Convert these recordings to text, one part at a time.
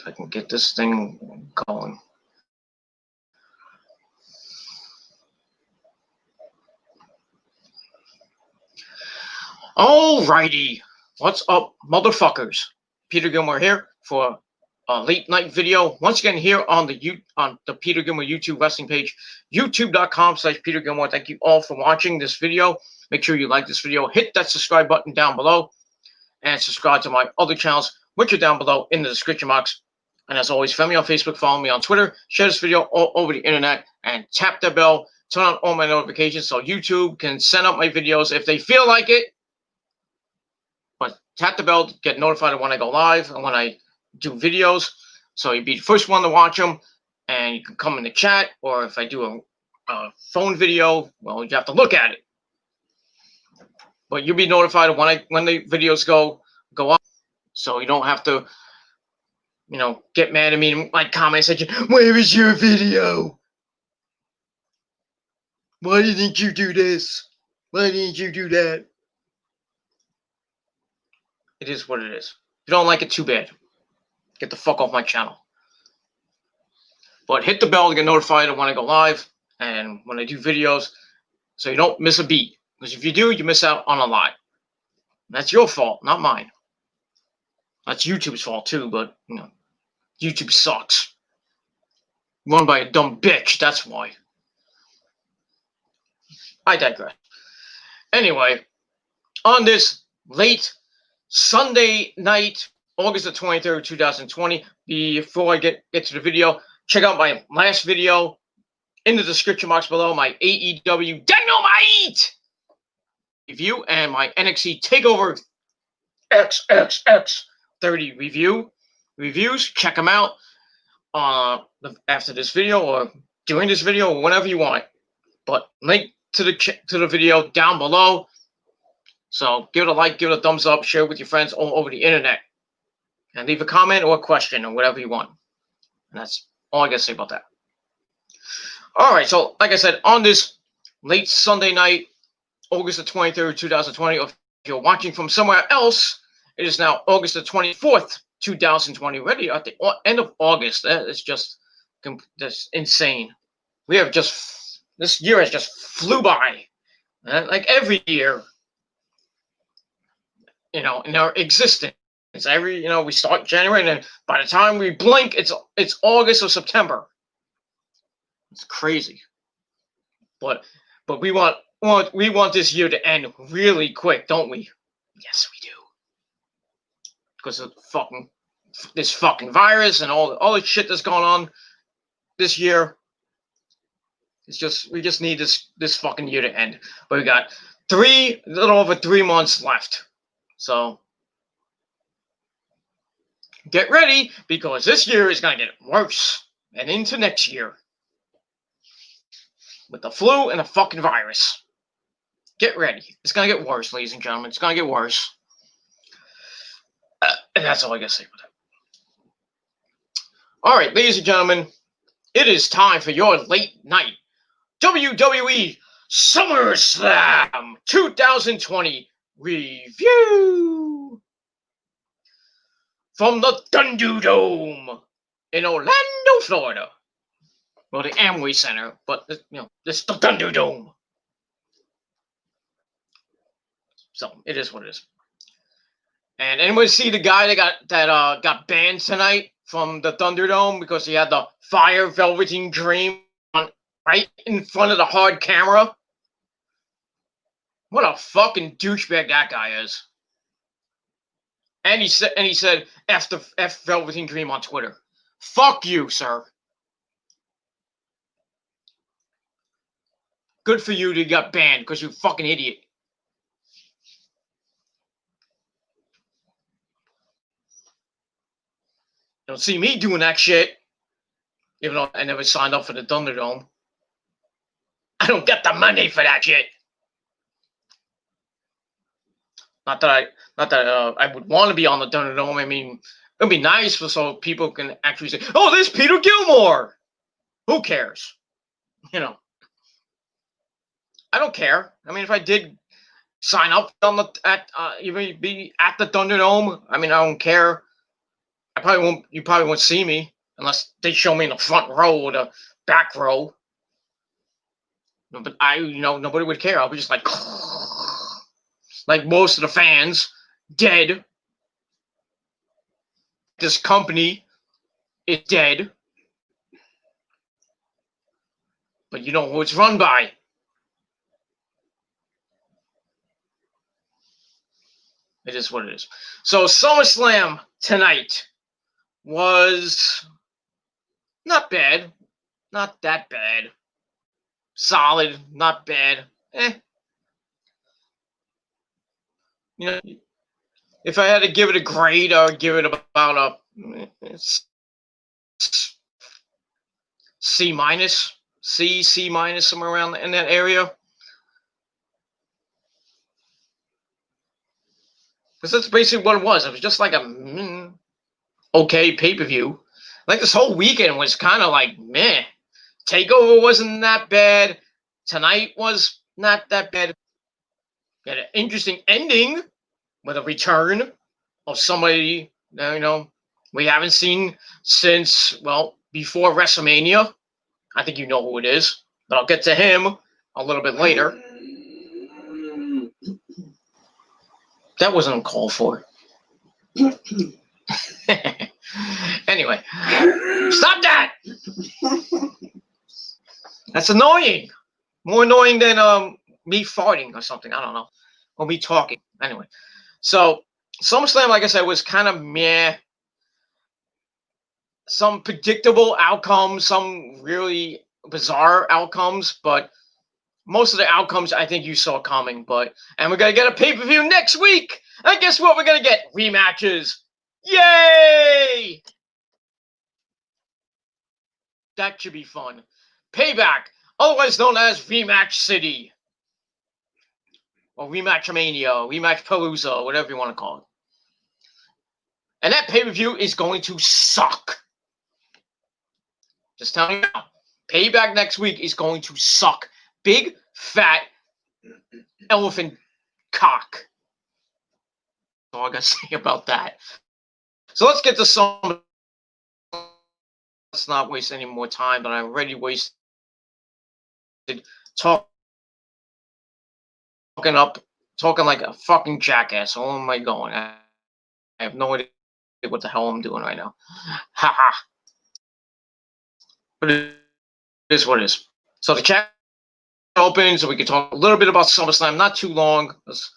If I can get this thing going. Alrighty, what's up, motherfuckers? Peter Gilmore here for a late night video. Once again, here on the Peter Gilmore YouTube wrestling page, youtube.com/Peter Gilmore. Thank you all for watching this video. Make sure you like this video, hit that subscribe button down below, and subscribe to my other channels, which are down below in the description box. And as always, friend me on Facebook, follow me on Twitter, share this video all over the internet, and tap the bell, turn on all my notifications so YouTube can send out my videos if they feel like it. But tap the bell to get notified of when I go live and when I do videos, so you'll be the first one to watch them, and you can come in the chat, or if I do a phone video, well, you have to look at it. But you'll be notified of when the videos go up, so you don't have to, get mad at me in my comment section. Where is your video? Why didn't you do this? Why didn't you do that? It is what it is. If you don't like it, too bad. Get the fuck off my channel. But hit the bell to get notified of when I go live and when I do videos, so you don't miss a beat. Because if you do, you miss out on a lot. That's your fault, not mine. That's YouTube's fault too, but YouTube sucks. Run by a dumb bitch, that's why. I digress. Anyway, on this late Sunday night, August the 23rd, 2020, before I get to the video, check out my last video in the description box below, my AEW Dynamite review and my NXT TakeOver XXX30 reviews. Check them out after this video or during this video or whenever you want. But link to the video down below. So give it a like, give it a thumbs up, share it with your friends all over the internet. And leave a comment or a question or whatever you want. And that's all I got to say about that. All right, so like I said, on this late Sunday night, August the 23rd, 2020, or if you're watching from somewhere else, it is now August the 24th, 2020. Already at the end of August. That is just insane. This year has just flew by. Like every year, in our existence. We start January, and then by the time we blink, it's August or September. It's crazy. But we want this year to end really quick, don't we? Yes, we do. Because of this fucking virus and all the shit that's going on this year. We just need this fucking year to end. But we got a little over 3 months left. So get ready, because this year is going to get worse and into next year with the flu and the fucking virus. Get ready. It's going to get worse, ladies and gentlemen. It's going to get worse. And that's all I got to say about that. All right, ladies and gentlemen, it is time for your late night WWE Summerslam 2020 review from the Thunderdome in Orlando, Florida. Well, the Amway Center, but this is the Thunderdome. So it is what it is. And anyone see the guy that got banned tonight from the Thunderdome because he had the Fire Velveteen Dream right in front of the hard camera? What a fucking douchebag that guy is. And he said F Velveteen Dream on Twitter. Fuck you, sir. Good for you that you got banned, because you fucking idiot. Don't see me doing that shit. Even though I never signed up for the Thunderdome. I don't get the money for that shit. Not that I would want to be on the Thunderdome. I mean, it'd be nice so people can actually say, "Oh, there's Peter Gilmore." Who cares? I don't care. I mean, if I did sign up be at the Thunderdome, I mean, I don't care. You probably won't see me unless they show me in the front row or the back row. But nobody would care. I'll be just like most of the fans, dead. This company is dead. But you know who it's run by. It is what it is. So Summerslam tonight was not bad. Not that bad. Solid, not bad. If I had to give it a grade, I would give it about a C minus, C minus, somewhere around in that area. Because that's basically what it was. It was just like a okay pay-per-view. Like this whole weekend was kind of like meh. TakeOver wasn't that bad. Tonight was not that bad. We had an interesting ending with a return of somebody we haven't seen since, well, before WrestleMania. I think you know who it is, but I'll get to him a little bit later. That wasn't uncalled for. Anyway, stop that! That's annoying. More annoying than me farting or something. I don't know. Or me talking. Anyway. So, SummerSlam, like I said, was kind of meh. Some predictable outcomes, some really bizarre outcomes, but most of the outcomes I think you saw coming. And we're going to get a pay-per-view next week. And guess what we're going to get? Rematches. Yay! That should be fun. Payback, otherwise known as Rematch City. Or Rematch Mania, Rematch Palooza, whatever you want to call it. And that pay-per-view is going to suck. Just telling you now. Payback next week is going to suck. Big, fat, elephant cock. That's all I got to say about that. So let's get to some. Let's not waste any more time than I already wasted talking like a fucking jackass. Where am I going? I have no idea what the hell I'm doing right now. Ha ha. But it is what it is. So the chat open, so we can talk a little bit about SummerSlam. Not too long, because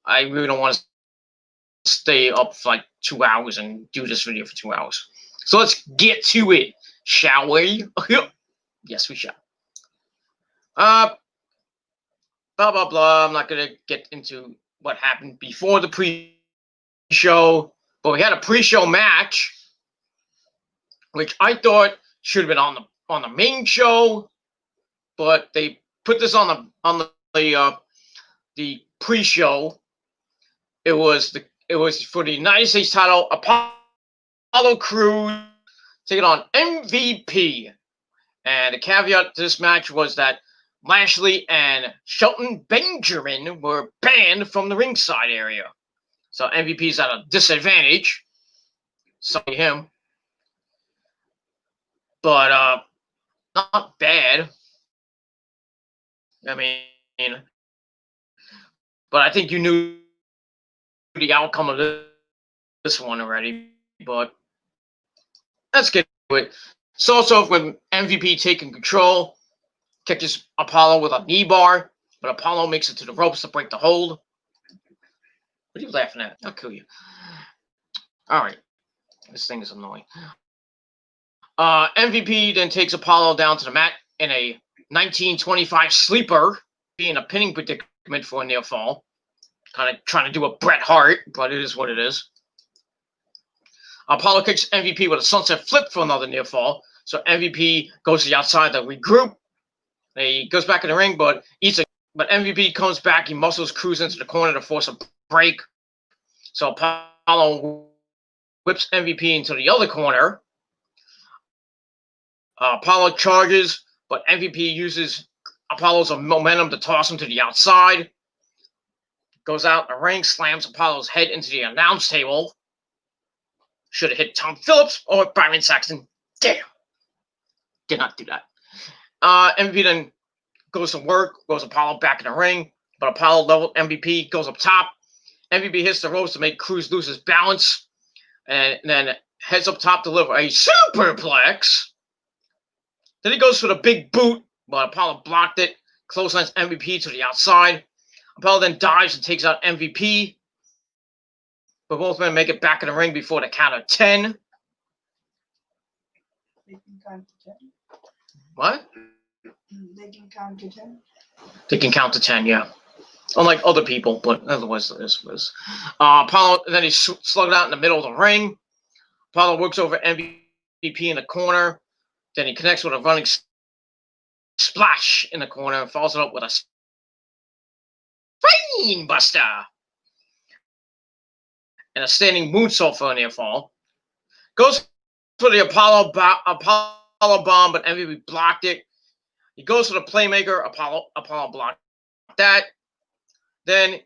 I really don't want to stay up for like 2 hours and do this video for 2 hours. So let's get to it, shall we? Yes, we shall. Blah, blah, blah. I'm not going to get into what happened before the pre-show, but we had a pre-show match, which I thought should have been on the main show, but they put this on the pre-show. It was for the United States title, Apollo Crews taking on MVP. And the caveat to this match was that Lashley and Shelton Benjamin were banned from the ringside area. So MVP's at a disadvantage. Sorry him. But not bad. I mean, but I think you knew the outcome of this one already. But let's get to it. Starts off with MVP taking control, catches Apollo with a knee bar, but Apollo makes it to the ropes to break the hold. What are you laughing at? I'll kill you. All right. This thing is annoying. MVP then takes Apollo down to the mat in a 1925 sleeper, being a pinning predicament for a near fall. Kind of trying to do a Bret Hart, but it is what it is. Apollo kicks MVP with a sunset flip for another near fall. So MVP goes to the outside to regroup. He goes back in the ring, but MVP comes back. He muscles Crews into the corner to force a break. So Apollo whips MVP into the other corner. Apollo charges, but MVP uses Apollo's momentum to toss him to the outside. Goes out in the ring, slams Apollo's head into the announce table. Should have hit Tom Phillips or Byron Saxton. Damn. Did not do that. MVP then goes to work, goes Apollo back in the ring, but Apollo level MVP goes up top. MVP hits the ropes to make Cruz lose his balance, and then heads up top to deliver a superplex. Then he goes for the big boot, but Apollo blocked it. Clotheslines MVP to the outside. Apollo then dives and takes out MVP. But both men make it back in the ring before the count of 10. They can count to 10. What? They can count to 10. They can count to 10, yeah. Unlike other people, but otherwise this was. Apollo, and then he's slugged out in the middle of the ring. Apollo works over MVP in the corner. Then he connects with a running splash in the corner and follows it up with a spine buster. And a standing moonsault for a near fall. Goes for the Apollo bomb, but MVP blocked it. He goes for the playmaker. Apollo blocked that. Then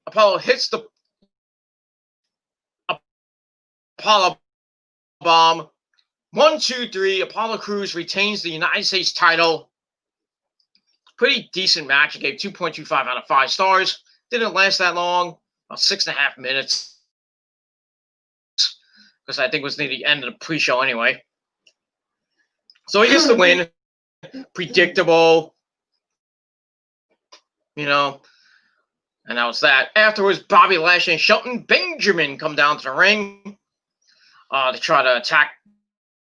Apollo hits the Apollo bomb. 1, 2, 3. Apollo Crews retains the United States title. Pretty decent match. It gave 2.25 out of 5 stars. Didn't last that long. About 6.5 minutes. Because I think it was near the end of the pre-show anyway. So he gets the win. Predictable. You know. And that was that. Afterwards, Bobby Lashley and Shelton Benjamin come down to the ring to try to attack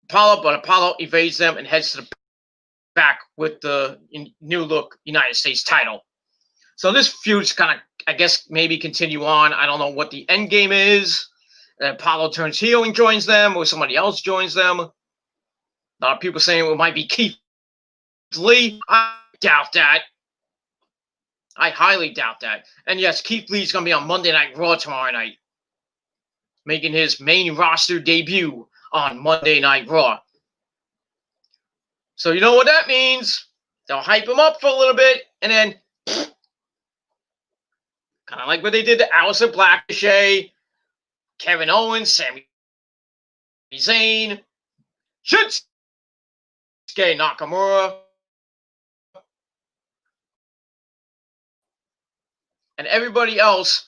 Apollo, but Apollo evades them and heads to the back with the new look United States title. So this feud's kind of, I guess, maybe continue on. I don't know what the end game is. Apollo turns heel and joins them, or somebody else joins them. A lot of people saying it might be Keith Lee. I doubt that. I highly doubt that. And yes, Keith Lee's going to be on Monday Night Raw tomorrow night, making his main roster debut on Monday Night Raw. So you know what that means. They'll hype him up for a little bit, and then kind of like what they did to Aleister Black, Ricochet, Kevin Owens, Sami Zayn, Shinsuke Nakamura, and everybody else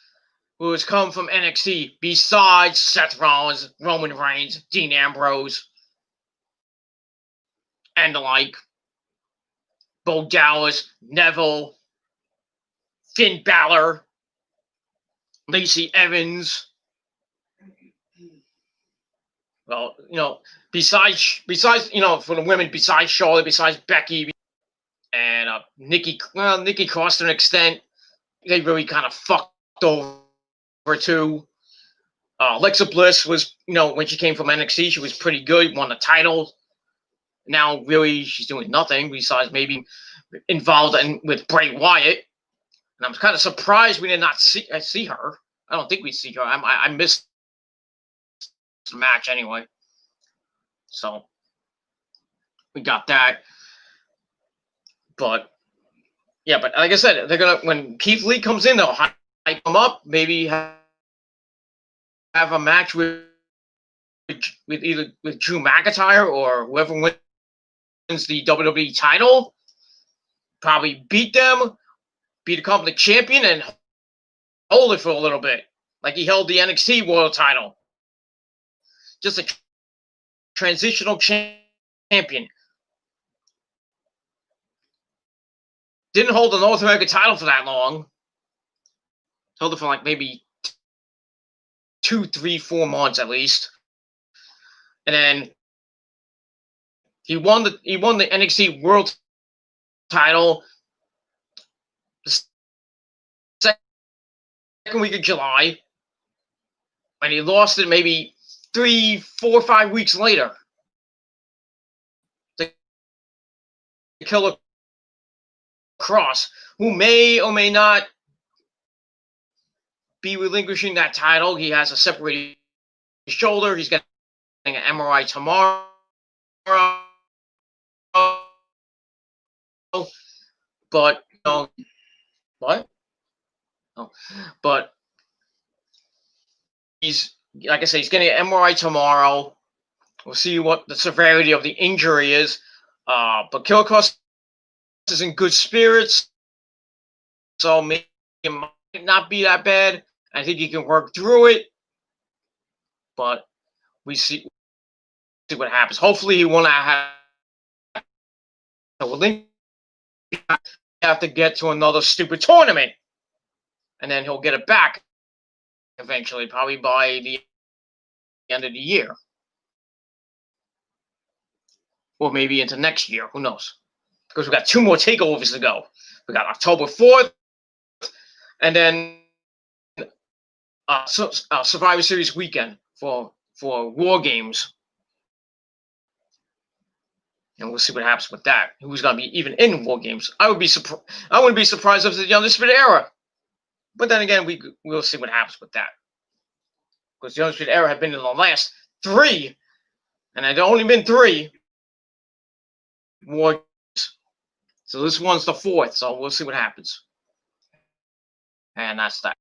who has come from NXT besides Seth Rollins, Roman Reigns, Dean Ambrose, and the like. Bo Dallas, Neville, Finn Balor, Lacey Evans. Well, you know, besides, you know, for the women, besides Charlotte, besides Becky, and Nikki Cross to an extent, they really kind of fucked over too. Alexa Bliss was, you know, when she came from NXT, she was pretty good, won the title. Now, really, she's doing nothing besides maybe involved with Bray Wyatt. And I'm kind of surprised we did not see her. I don't think we see her. I missed the match anyway. So, we got that. But, yeah, but like I said, they're going to, when Keith Lee comes in, they'll hype him up, maybe have a match with either with Drew McIntyre or whoever wins the WWE title. Probably beat them, be the company champion, and hold it for a little bit, like he held the NXT World title. Just a transitional champion. Didn't hold the North American title for that long. Held it for like maybe 2, 3, 4 months at least. And then he won the NXT World title the second week of July, and he lost it maybe 3, 4, 5 weeks later to Killer Cross, who may or may not be relinquishing that title. He has a separated shoulder. He's getting an MRI tomorrow. But, you know, what? Oh, but he's like I said, he's getting an MRI tomorrow. We'll see what the severity of the injury is. But Killer Cross is in good spirits, so maybe it might not be that bad. I think he can work through it, but we see what happens. Hopefully, he won't have. Well, then have to get to another stupid tournament, and then he'll get it back eventually, probably by the end of the year, or maybe into next year. Who knows? Because we got 2 more takeovers to go. We got October 4th, and then Survivor Series weekend for War Games, and we'll see what happens with that. Who's gonna be even in War Games? I wouldn't be surprised if it's the Undisputed Era, but then again, we'll see what happens with that. Because the Undisputed Era had been in the last 3, and it had only been 3 War Games. So this one's the 4th, so we'll see what happens. And that's that.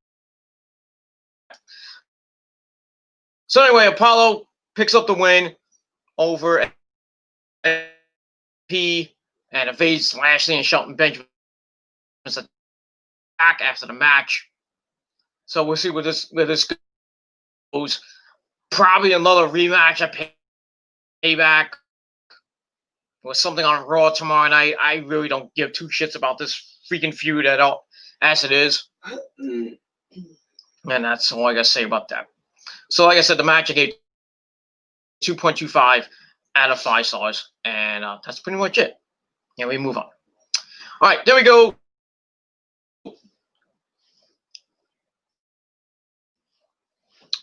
So anyway, Apollo picks up the win over P and evades Lashley and Shelton Benjamin's attack after the match. So we'll see where this goes. Probably another rematch at Payback or something on Raw tomorrow night. I really don't give 2 shits about this freaking feud at all, as it is. And that's all I gotta say about that. So like I said, the match I gave 2.25 out of 5 stars, and that's pretty much it. And we move on. All right, there we go.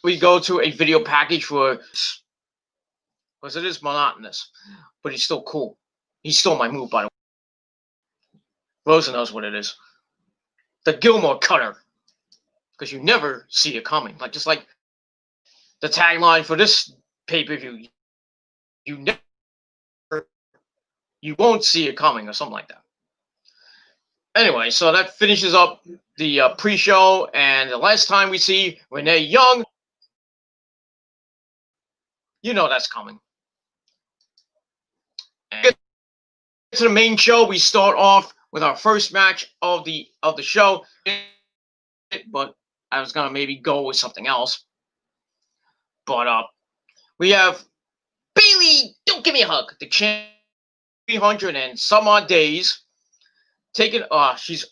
We go to a video package for, because it is monotonous, but he's still cool. He stole my move, by the way. Rosa knows what it is. The Gilmore Cutter, because you never see it coming. Just like the tagline for this pay-per-view, you won't see it coming, or something like that. Anyway, so that finishes up the pre-show, and the last time we see Renee Young, you know that's coming. And get to the main show. We start off with our first match of the show, but I was gonna maybe go with something else. But we have Bayley. Don't give me a hug. The champ, 300 and some odd days. Taking she's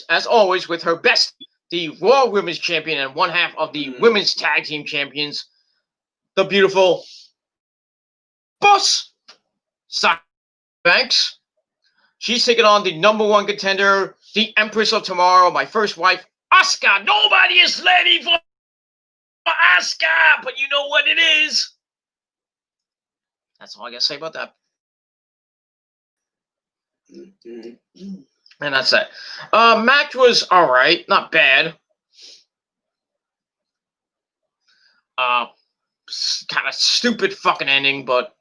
as always with her best, the Raw Women's Champion and one half of the Women's Tag Team Champions, the beautiful Boss Sasha Banks. She's taking on the #1 contender, the Empress of Tomorrow, my first wife, Asuka. Nobody is ready for Asuka, but you know what it is. That's all I gotta say about that. And that's it. Match was all right, not bad. Kind of stupid fucking ending, but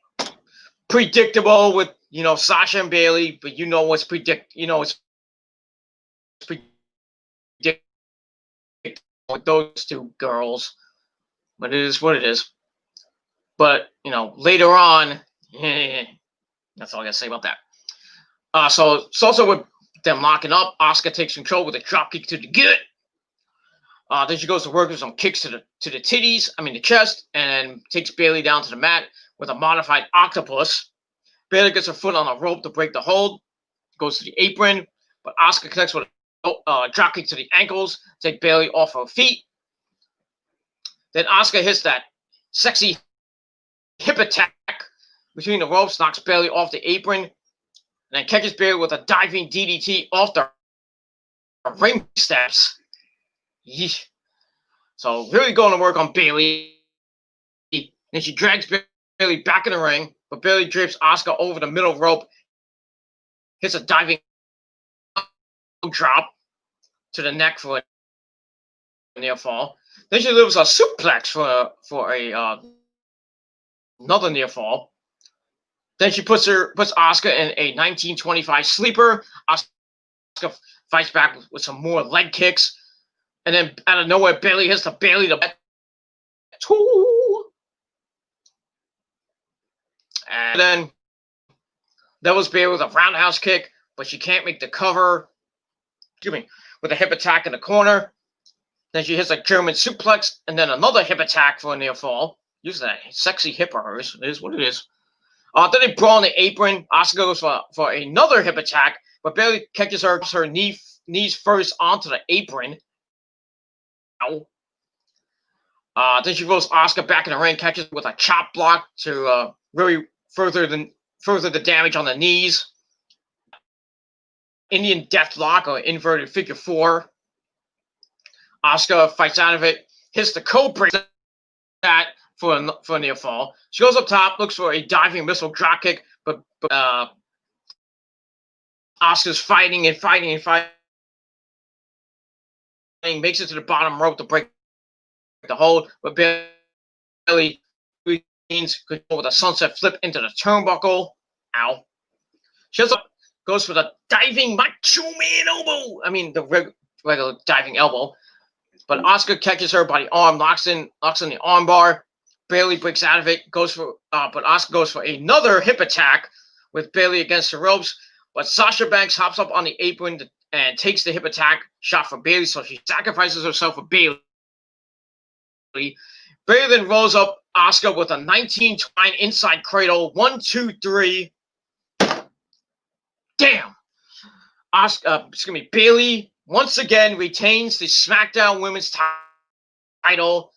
predictable with Sasha and Bayley. But what's predictable with those 2 girls. But it is what it is. But later on, that's all I gotta say about that. So it's also with them locking up. Asuka takes control with a dropkick to the gut. Then she goes to work with some kicks to the titties, the chest, and takes Bayley down to the mat with a modified octopus. Bayley gets her foot on a rope to break the hold, goes to the apron, but Asuka connects with a dropkick to the ankles, take Bayley off her feet. Then Asuka hits that sexy hip attack between the ropes, knocks Bayley off the apron, and then catches Bayley with a diving DDT off the ring steps. Yeesh. So really going to work on Bayley. Then she drags Bayley back in the ring, but Bayley drapes Asuka over the middle rope, hits a diving drop to the neck for a near fall. Then she delivers a suplex for another near fall. Then she puts Asuka in a 1925 sleeper. Asuka fights back with some more leg kicks. And then out of nowhere, Bayley hits the 2. And then that was Bailey with a roundhouse kick, but she can't make the cover. Excuse me, with a hip attack in the corner. Then she hits a German suplex, and then another hip attack for a near fall. Use that sexy hip of hers. It is what it is. Then they brawl on the apron. Asuka goes for another hip attack, but Bailey catches her knees first onto the apron. Ow. Then she rolls Asuka back in the ring, catches with a chop block to really further the damage on the knees. Indian Deathlock or inverted figure 4. Asuka fights out of it, hits the Cobra that for a near fall. She goes up top, looks for a diving missile dropkick, but Asuka's fighting, makes it to the bottom rope to break the hold, but Bailey gains control with a sunset flip into the turnbuckle. Ow. She goes for the diving Macho Man elbow. I mean, the regular diving elbow. But Asuka catches her by the arm, locks in the armbar. Bailey breaks out of it, but Asuka goes for another hip attack with Bailey against the ropes. But Sasha Banks hops up on the apron and takes the hip attack shot for Bailey, so she sacrifices herself for Bailey. Bailey then rolls up Asuka with a 1929 inside cradle. 1, 2, 3. Damn. Bailey once again retains the SmackDown Women's title.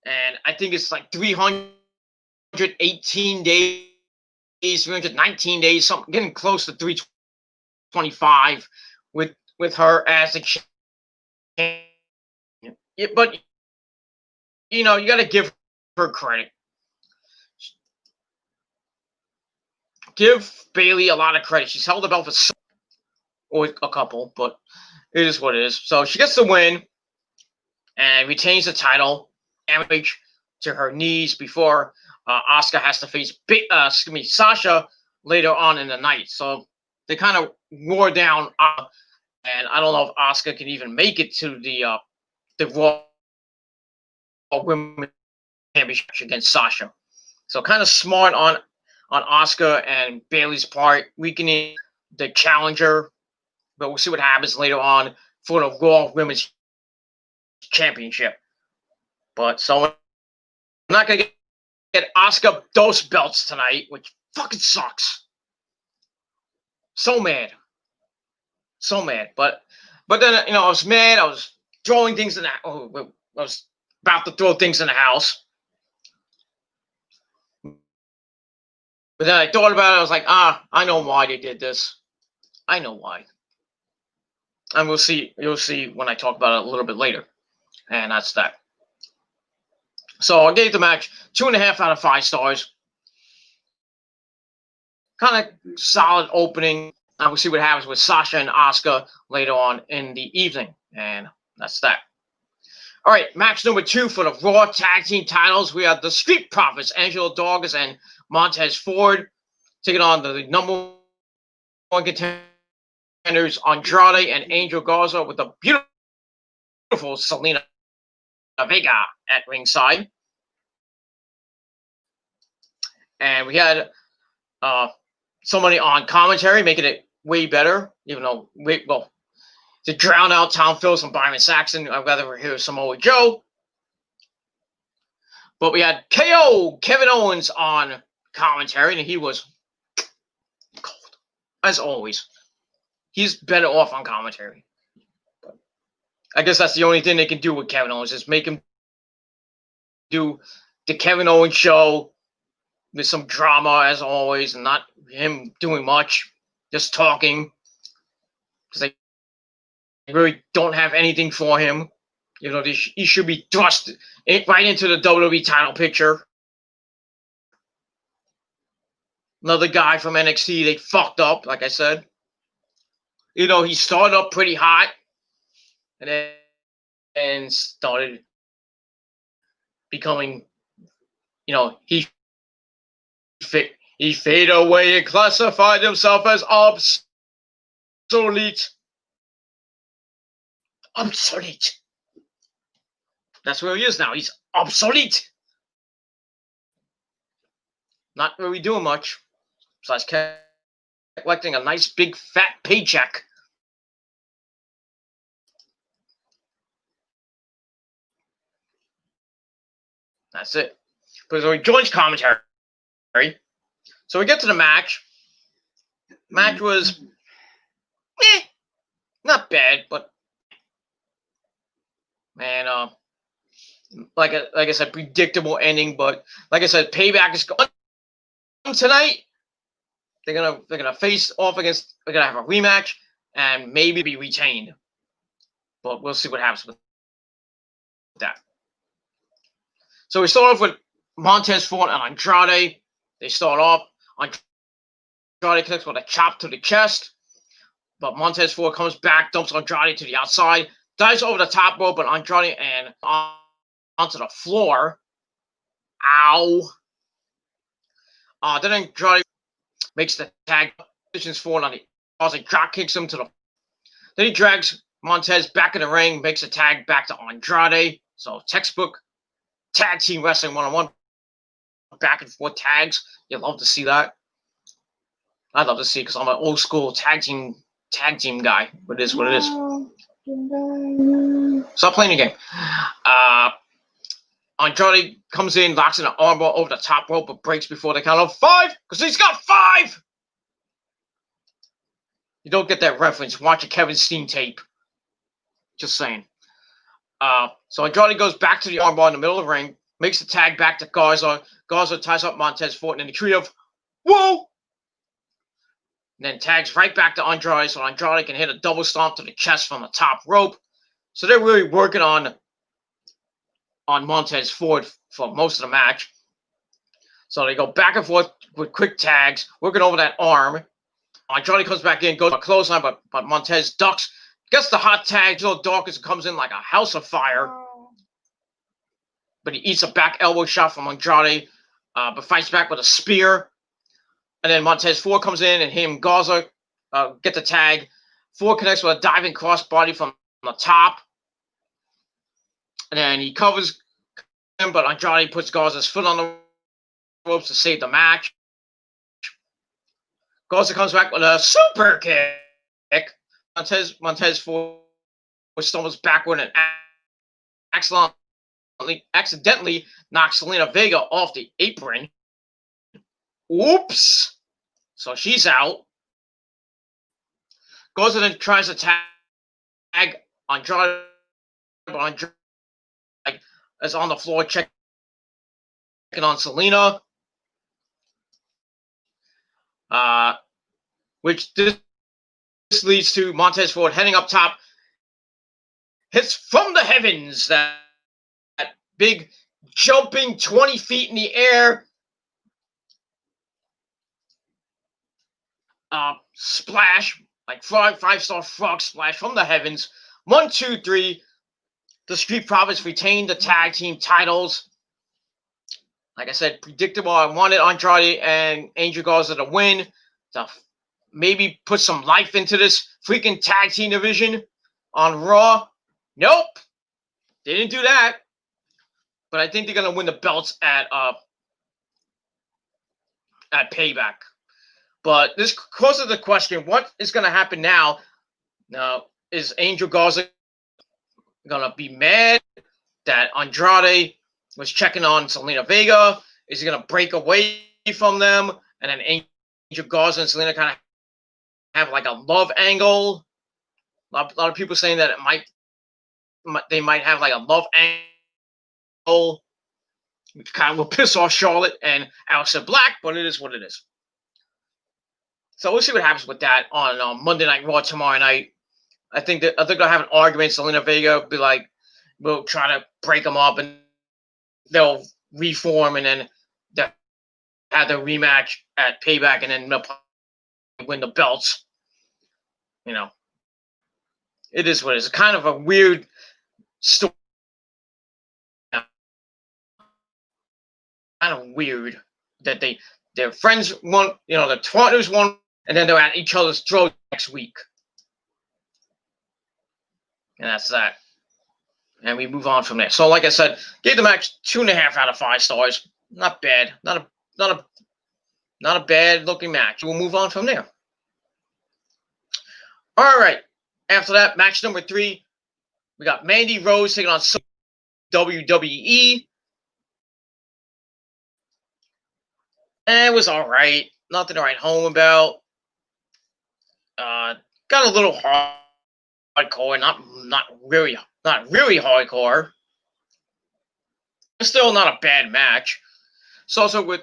And I think it's like 318 days, 319 days, something getting close to 325 with her as the champion. But you got to give her credit. Give Bailey a lot of credit. She's held the belt for a couple, but it is what it is. So she gets the win and retains the title. Damage to her knees before Asuka has to face Sasha later on in the night. So they kind of wore down, and I don't know if Asuka can even make it to the Raw Women's Championship against Sasha. So kind of smart on Asuka and Bailey's part, weakening the challenger. But we'll see what happens later on for the Raw Women's Championship. But so I'm not gonna get Asuka those belts tonight, which fucking sucks. So mad. But then I was mad. I was throwing things in the I was about to throw things in the house. But then I thought about it. I was like, I know why they did this. I know why. And we'll see. You'll see when I talk about it a little bit later. And that's that. So I gave the match 2.5 out of 5 stars. Kind of solid opening. And we'll see what happens with Sasha and Asuka later on in the evening. And that's that. All right, match number 2 for the Raw Tag Team titles. We have the Street Profits, Angelo Dawkins and Montez Ford, taking on the number 1 contenders, Andrade and Angel Garza, with the beautiful Selena Vega at ringside. And we had somebody on commentary making it way better, even though, to drown out Tom Phillips and Byron Saxton, I'd rather hear Samoa Joe. But we had KO, Kevin Owens, on commentary, and he was cold, as always. He's better off on commentary. But I guess that's the only thing they can do with Kevin Owens, is make him do the Kevin Owens show with some drama, as always, and not him doing much, just talking. Because they really don't have anything for him. He should be thrust right into the WWE title picture. Another guy from NXT, they fucked up, like I said. He started up pretty hot and then started becoming, he faded away and classified himself as obsolete. That's where he is now. He's obsolete. Not really doing much. Besides collecting a nice big fat paycheck. That's it. But so he joins commentary. So we get to the match. Match was not bad, but man, like I said, predictable ending. But like I said, Payback is going tonight. They're gonna face off against. They're gonna have a rematch and maybe be retained. But we'll see what happens with that. So we start off with Montez Ford and Andrade. They start off. Andrade connects with a chop to the chest, but Montez Ford comes back, dumps Andrade to the outside, dives over the top rope, but Andrade and onto the floor. Ow. Then Andrade makes the tag, positions Ford on the outside, drop kicks him to the. Then he drags Montez back in the ring, makes a tag back to Andrade. So textbook tag team wrestling 1-on-1, back and forth tags. You love to see that. I'd love to see it because I'm an old school tag team guy. But it is what it is. Stop playing the game. Andrade comes in, locks in an armbar over the top rope, but breaks before the count of 5 because he's got 5. You don't get that reference. Watch a Kevin Steen tape. Just saying. So Andrade goes back to the armbar in the middle of the ring, makes the tag back to Garza. Garza ties up Montez Ford in the tree of whoa! And then tags right back to Andrade, so Andrade can hit a double stomp to the chest from the top rope. So they're really working on Montez Ford for most of the match. So they go back and forth with quick tags, working over that arm. Andrade comes back in, goes for a clothesline, but Montez ducks, gets the hot tag. Little Dawkins comes in like a house of fire. But he eats a back elbow shot from Andrade, but fights back with a spear. And then Montez Ford comes in, and him and Garza get the tag. Ford connects with a diving crossbody from the top. And then he covers him, but Andrade puts Garza's foot on the ropes to save the match. Garza comes back with a super kick. Montez Ford stumbles backward and accidentally knocks Zelina Vega off the apron. Oops. So she's out. Garza then tries to tag Andrade, but Andrade is on the floor checking on Zelina. Which this leads to Montez Ford heading up top. Hits from the heavens, that big jumping 20 feet in the air. Splash, like five-star frog splash from the heavens. 1, 2, 3. The Street Profits retain the tag team titles. Like I said, predictable. I wanted Andrade and Angel Garza to win, to maybe put some life into this freaking tag team division on Raw. Nope, they didn't do that. But I think they're gonna win the belts at Payback. But this causes the question: what is gonna happen now? Now, is Angel Garza gonna be mad that Andrade was checking on Zelina Vega? Is he gonna break away from them, and then Angel Garza and Zelina kind of have like a love angle? A lot of people saying that they might have like a love angle, which kind of will piss off Charlotte and Aleister Black, but it is what it is. So we'll see what happens with that on Monday Night Raw tomorrow night. I think they'll have an argument. Zelina Vega will be like, we'll try to break them up, and they'll reform, and then they'll have the rematch at Payback, and then they'll win the belts. You know, it is what it is. It's kind of a weird story. Kind of weird that their friends won, the partners won, and then they're at each other's throats next week. And that's that. and we move on from there. So, like I said, gave the match 2.5 out of 5 stars. Not bad. Not a bad looking match. We'll move on from there. All right. After that, match number 3, we got Mandy Rose taking on WWE. And it was all right. Nothing to write home about. Got a little hardcore, not really hardcore. Still not a bad match. It's also with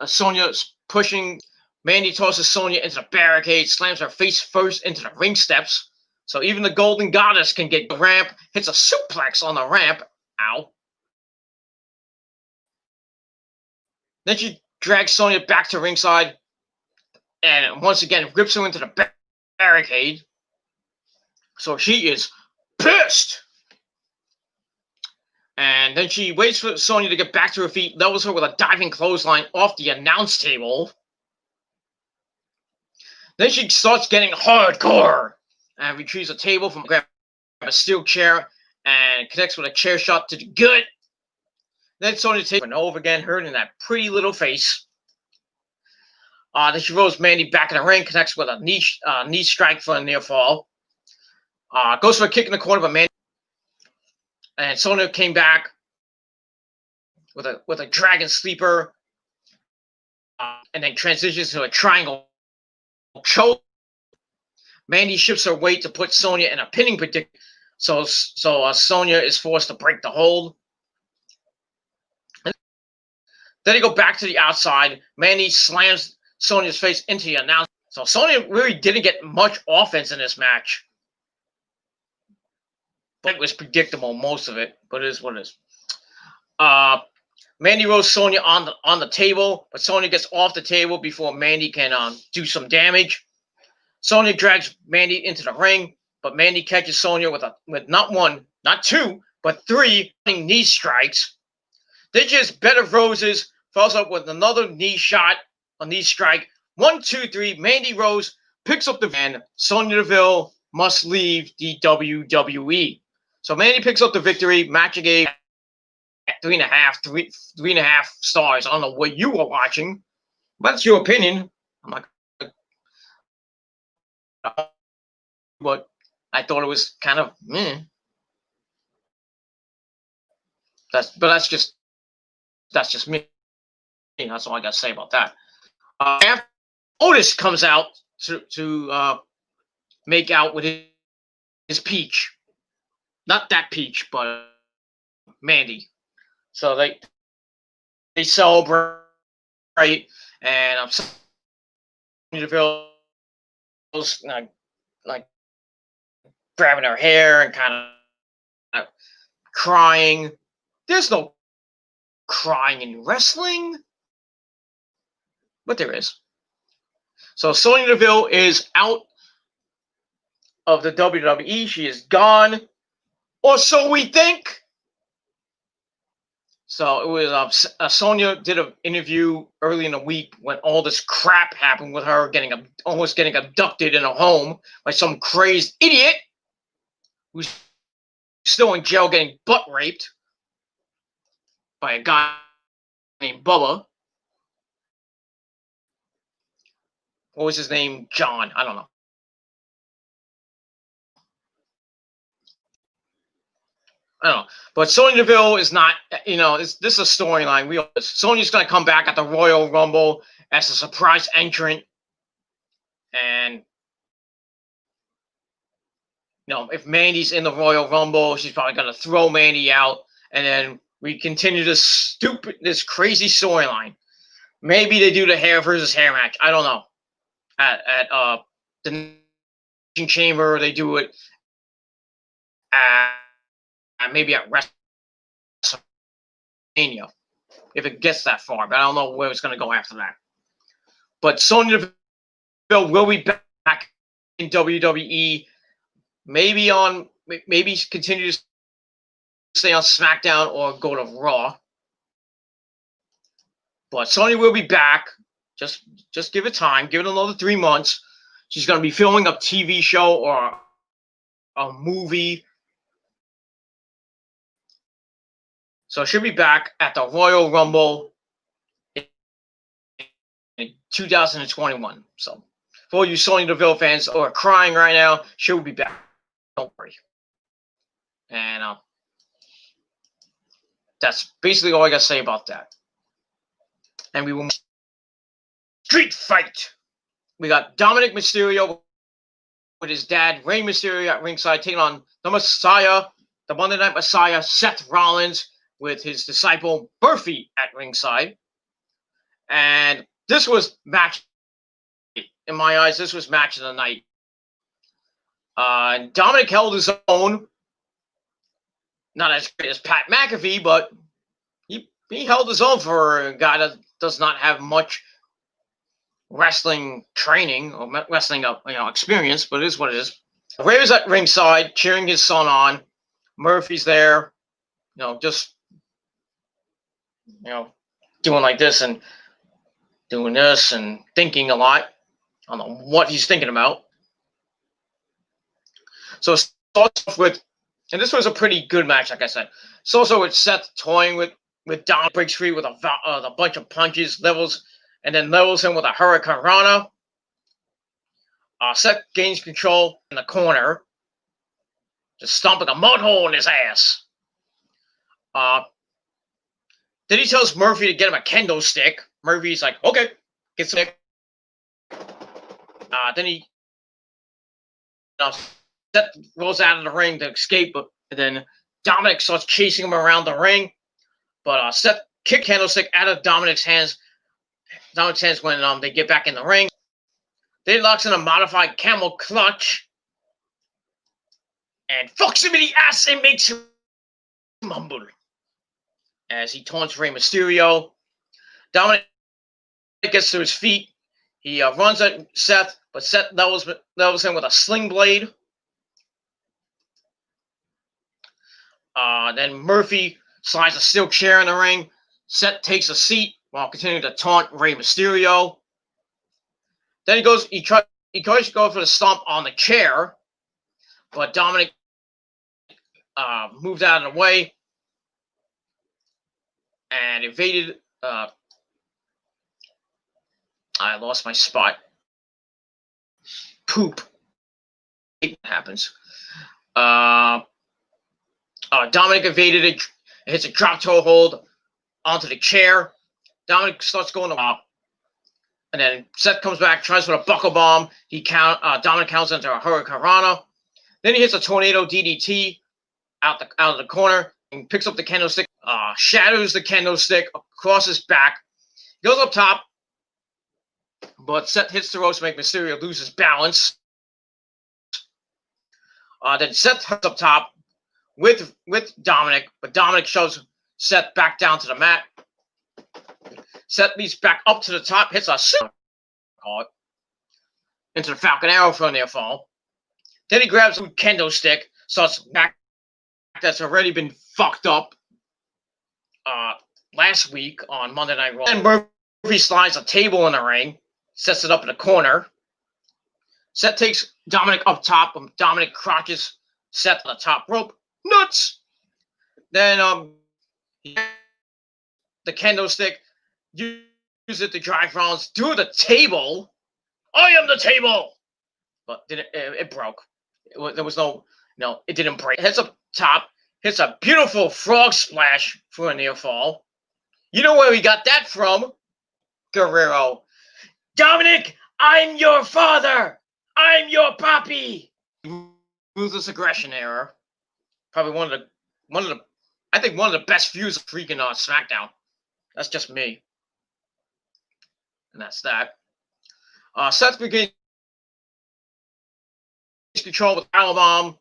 Sonya pushing. Mandy tosses Sonya into the barricade, slams her face first into the ring steps. So even the Golden Goddess can get the ramp, hits a suplex on the ramp. Ow. Then she drags Sonya back to ringside and once again rips her into the barricade. So she is pissed. And then she waits for Sonya to get back to her feet, levels her with a diving clothesline off the announce table. Then she starts getting hardcore and retrieves a table from grab a steel chair and connects with a chair shot to the gut. Then Sonya takes over and over again, hurting that pretty little face. Then she rolls Mandy back in the ring, connects with a knee strike for a near fall. Goes for a kick in the corner, but Mandy and Sonya came back with a dragon sleeper, and then transitions to a triangle choke. Mandy shifts her weight to put Sonya in a pinning predicament, so Sonya is forced to break the hold. Then they go back to the outside. Mandy slams Sonya's face into the announce. So Sonya really didn't get much offense in this match. But it was predictable, most of it. But it is what it is. Mandy rolls Sonya on the table, but Sonya gets off the table before Mandy can do some damage. Sonya drags Mandy into the ring, but Mandy catches Sonya with not 1, not 2, but 3 knee strikes. Then just Bed of Roses follows up with another knee shot, a knee strike. 1, 2, 3. Mandy Rose picks up the van. Sonya Deville must leave the WWE. So Mandy picks up the victory. Match gave 3.5 stars. I don't know what you were watching, but that's your opinion. I'm not, but I thought it was kind of meh. That's just me. That's all I got to say about that. After Otis comes out to make out with his Peach, not that Peach, but Mandy. So they celebrate, and I'm like grabbing her hair and kind of crying. There's no crying in wrestling, but there is. So Sonya Deville is out of the WWE. She is gone, or so we think. So it was Sonya did an interview early in the week when all this crap happened with her almost getting abducted in a home by some crazed idiot who's still in jail getting butt raped by a guy named Bubba. What was his name? John. I don't know. But Sonya Deville is not, this is a storyline. Sonya's going to come back at the Royal Rumble as a surprise entrant. And, if Mandy's in the Royal Rumble, she's probably going to throw Mandy out. And then we continue this crazy storyline. Maybe they do the hair versus hair match. I don't know. At the Chamber, they do it maybe at WrestleMania, if it gets that far. But I don't know where it's going to go after that. But Sonya Deville will be back in WWE. Maybe continue to stay on SmackDown or go to Raw. But Sonya will be back. Just give it time. Give it another 3 months. She's going to be filming a TV show or a movie So she'll be back at the Royal Rumble in 2021. So for all you Sonya Deville fans who are crying right now, she'll be back. Don't worry. And that's basically all I got to say about that. And we will street fight. We got Dominic Mysterio with his dad, Rey Mysterio, at ringside, taking on the Messiah, the Monday Night Messiah, Seth Rollins, with his disciple Murphy at ringside. And this was match, in my eyes, this was match of the night. Dominic held his own. Not as great as Pat McAfee, but he held his own for a guy that does not have much wrestling training or wrestling experience, but it is what it is. Ray was at ringside cheering his son on. Murphy's there, just doing like this and doing this and thinking a lot. I don't know what he's thinking about. So it starts off with, and this was a pretty good match, like I said. It's also with Seth toying with Dom, breaks free with a bunch of punches, levels him with a Hurricane Rana. Seth gains control in the corner, just stomping a mud hole in his ass. Then he tells Murphy to get him a kendo stick. Murphy's like, okay, get some. Then he Seth rolls out of the ring to escape, but then Dominic starts chasing him around the ring. But Seth kicked candlestick out of Dominic's hands. Dominic's hands when they get back in the ring. Then he locks in a modified camel clutch and fucks him in the ass and makes him humble as he taunts Rey Mysterio. Dominic gets to his feet. He runs at Seth, but Seth levels him with a sling blade. Then Murphy slides a steel chair in the ring. Seth takes a seat while continuing to taunt Rey Mysterio. Then he tries to go for the stomp on the chair, but Dominic moved out of the way and evaded. I lost my spot. Poop. It happens. Dominic evaded it. It hits a drop toe hold onto the chair. Dominic starts going up. And then Seth comes back, tries for a buckle bomb. Dominic counts into a Hurricane Rana. Then he hits a tornado DDT out of the corner and picks up the kendo stick. Shatters the kendo stick across his back. He goes up top, but Seth hits the ropes to make Mysterio lose his balance. Then Seth heads up top with Dominic, but Dominic shoves Seth back down to the mat. Seth leads back up to the top, hits a into the Falcon Arrow for a near fall. Then he grabs a kendo stick, starts back that's already been fucked up last week on Monday Night Raw. Then Murphy slides a table in the ring, sets it up in the corner. Seth takes Dominic up top, and Dominic crotches Seth on the top rope. Nuts! Then the kendo stick, use it to drive Rollins through the table. I am the table! But it broke. There was it didn't break. It hits up top, hits a beautiful frog splash for a near fall. You know where we got that from? Guerrero. Dominic, I'm your father! I'm your papi! Ruthless aggression era. Probably one of the best views of freaking SmackDown. That's just me. And that's that. Seth begins control with powerbomb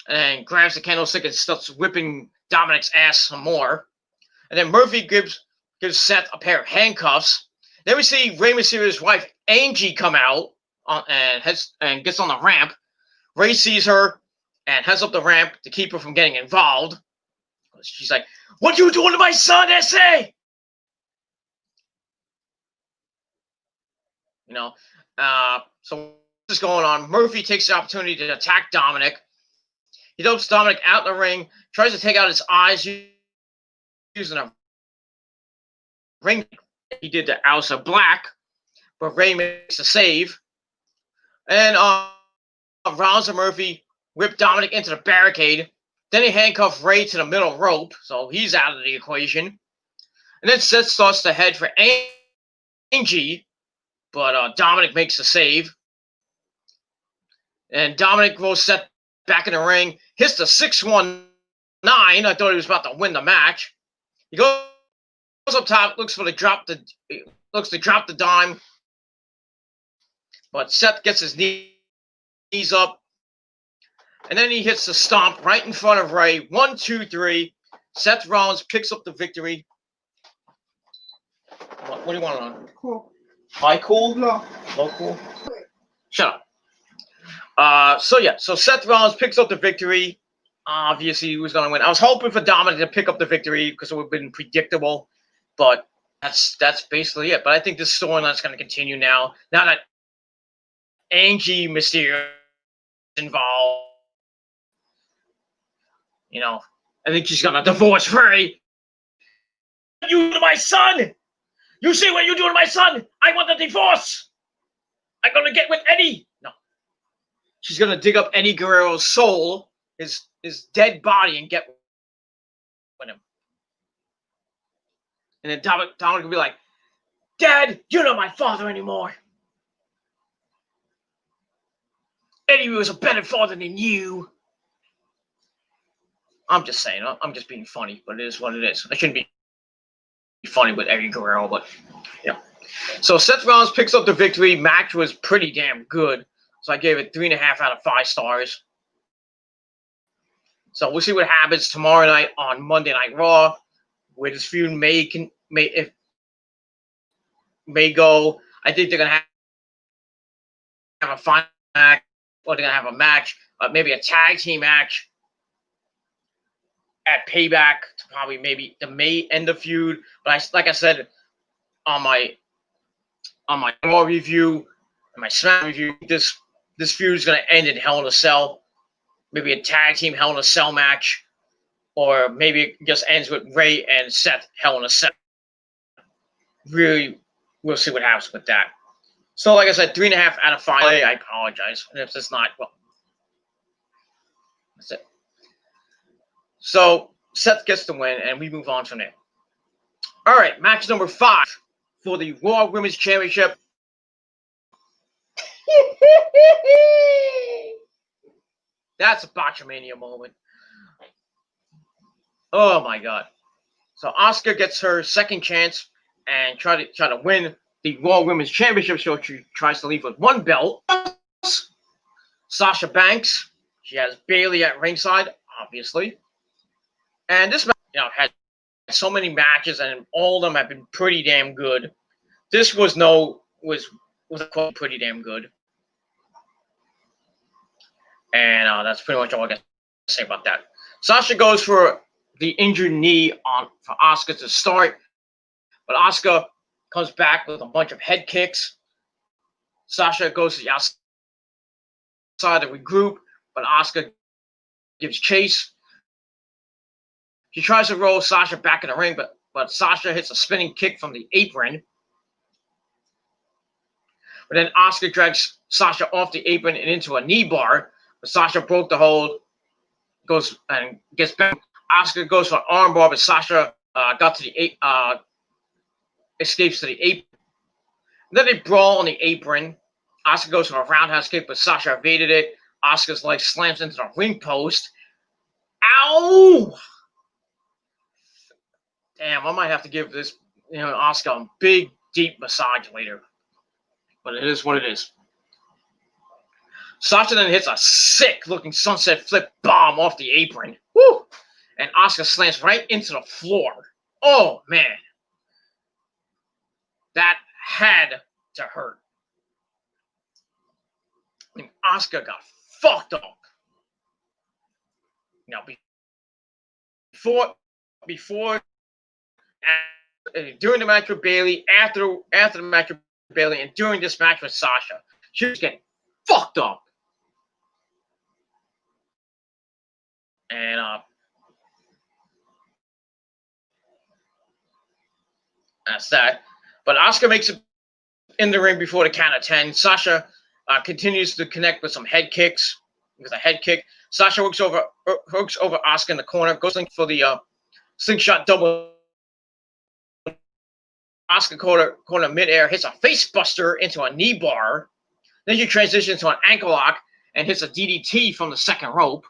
and grabs the candlestick and starts whipping Dominic's ass some more. And then Murphy gives Seth a pair of handcuffs. Then we see Rey Mysterio's wife Angie come out and gets on the ramp. Rey sees her and heads up the ramp to keep her from getting involved. She's like, "What you doing to my son, S.A.?" So what's going on? Murphy takes the opportunity to attack Dominic. He dumps Dominic out the ring, tries to take out his eyes using a ring. He did the House of Black, but Ray makes a save. And Rollins and Murphy whip Dominic into the barricade. Then he handcuffs Ray to the middle rope, so he's out of the equation. And then Seth starts to head for Angie, but Dominic makes the save. And Dominic rolls Seth back in the ring, hits the 619. I thought he was about to win the match. He goes up top, looks to drop the dime, but Seth gets his knees up, and then he hits the stomp right in front of Ray. 1, 2, 3. Seth Rollins picks up the victory. What do you want on? Cool. High cool? Low. Low cool? Shut up. So Seth Rollins picks up the victory. Obviously, he was going to win. I was hoping for Dominic to pick up the victory because it would have been predictable, but that's basically it. But I think this storyline is going to continue now. Now that Angie Mysterio is involved, you know, I think she's going to divorce Ray. You to my son! You see what you do to my son? I want the divorce! I'm going to get with Eddie! No. She's going to dig up Eddie Guerrero's soul, his dead body, and get with him. And then Dominic will be like, Dad, you're not my father anymore. Eddie was a better father than you. I'm just saying. I'm just being funny, but it is what it is. I shouldn't be funny with Eddie Guerrero, but yeah. So Seth Rollins picks up the victory. Match was pretty damn good. So I gave it 3.5 out of 5 stars. So we'll see what happens tomorrow night on Monday Night Raw, where this feud may go. I think they're gonna have a final match, or they're gonna have a match, maybe a tag team match at Payback to probably maybe the May end the feud. But like I said on my Raw review and my SmackDown review, this feud is gonna end in Hell in a Cell, maybe a tag team Hell in a Cell match, or maybe it just ends with Ray and Seth Hell in a Cell. Really, we'll see what happens with that. So, like I said, 3.5 out of 5. I apologize. And if it's not, well, that's it. So, Seth gets the win, and we move on from there. All right, match number 5 for the Raw Women's Championship. That's a Botchamania moment. Oh my God! So Asuka gets her second chance and try to win the Raw Women's Championship. So she tries to leave with 1 belt. Sasha Banks. She has Bayley at ringside, obviously. And this match, had so many matches, and all of them have been pretty damn good. This was pretty damn good. And that's pretty much all I got to say about that. Sasha goes for the injured knee for Asuka to start, but Asuka comes back with a bunch of head kicks. Sasha goes to the outside to regroup, but Asuka gives chase. She tries to roll Sasha back in the ring, but Sasha hits a spinning kick from the apron. But then Asuka drags Sasha off the apron and into a knee bar. But Sasha broke the hold, goes and gets back. Asuka goes for an armbar, but Sasha escapes to the apron. And then they brawl on the apron. Asuka goes for a roundhouse kick, but Sasha evaded it. Asuka's leg slams into the ring post. Ow! Damn, I might have to give this, Asuka a big, deep massage later. But it is what it is. Sasha then hits a sick-looking sunset flip bomb off the apron. Woo! And Asuka slams right into the floor. Oh, man. That had to hurt. I mean, Asuka got fucked up. Now, during the match with Bayley, after the match with Bayley, and during this match with Sasha, she was getting fucked up. And that's that. But Asuka makes it in the ring before the count of 10. Sasha continues to connect with some head kicks. With a head kick, Sasha hooks over Asuka in the corner, goes for the slingshot double. Asuka corner midair, hits a face buster into a knee bar. Then she transitions to an ankle lock and hits a DDT from the second rope.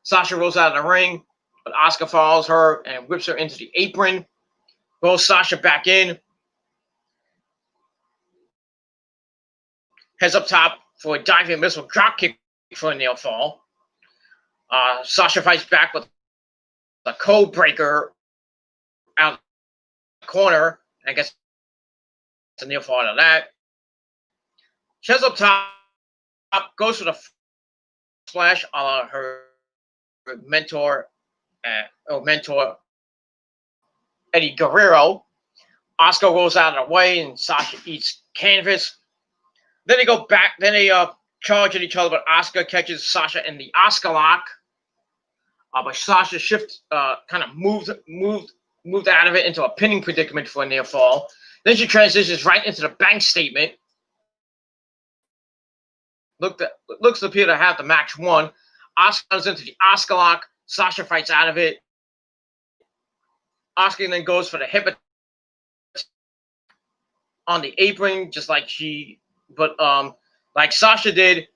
Sasha rolls out of the ring, but Asuka follows her and whips her into the apron. Rolls Sasha back in. Heads up top for a diving missile drop kick for a near fall. Sasha fights back with a code breaker out of the corner. I guess it's a near fall out of that. She heads up top, goes for the splash a la her mentor Eddie Guerrero. Asuka rolls out of the way and Sasha eats canvas. Then they go back. Then they charge at each other, but Asuka catches Sasha in the Asuka lock. But Sasha kind of moved out of it into a pinning predicament for a near fall. Then she transitions right into the bank statement. Looks to appear to have the match won. Asuka comes into the Asuka lock. Sasha fights out of it. Asuka then goes for the hip on the apron, just like like Sasha did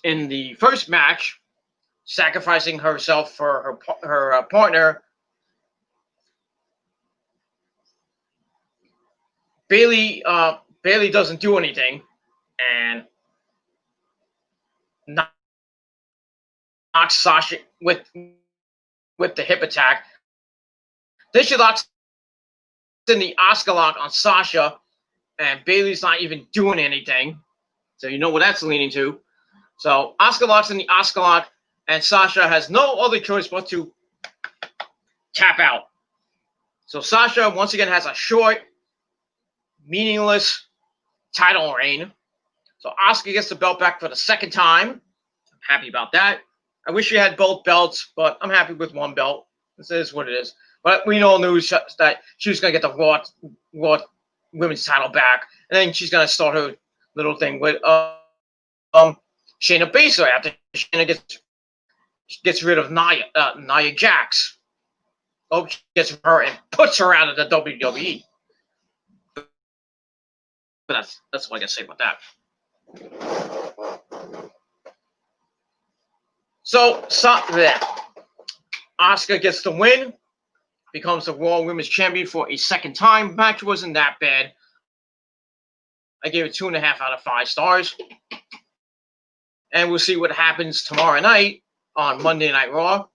in the first match, sacrificing herself for her partner. Bayley doesn't do anything and knocks Sasha with the hip attack. Then she locks in the Asuka lock on Sasha, and Bayley's not even doing anything. So you know what that's leaning to. So Asuka locks in the Asuka lock, and Sasha has no other choice but to tap out. So Sasha once again has a short, meaningless title reign. So Asuka gets the belt back for the second time. I'm happy about that. I wish she had both belts, but I'm happy with one belt. This is what it is. But we all knew that she was going to get the Raw women's title back, and then she's going to start her little thing with Shayna Baszler after Shayna gets rid of Nia Jax. Oh, she gets her and puts her out of the WWE. But that's what I got to say about that. So Asuka gets the win, becomes the Raw Women's Champion for a second time. Match wasn't that bad. I gave it 2.5 out of 5 stars. And we'll see what happens tomorrow night on Monday Night Raw.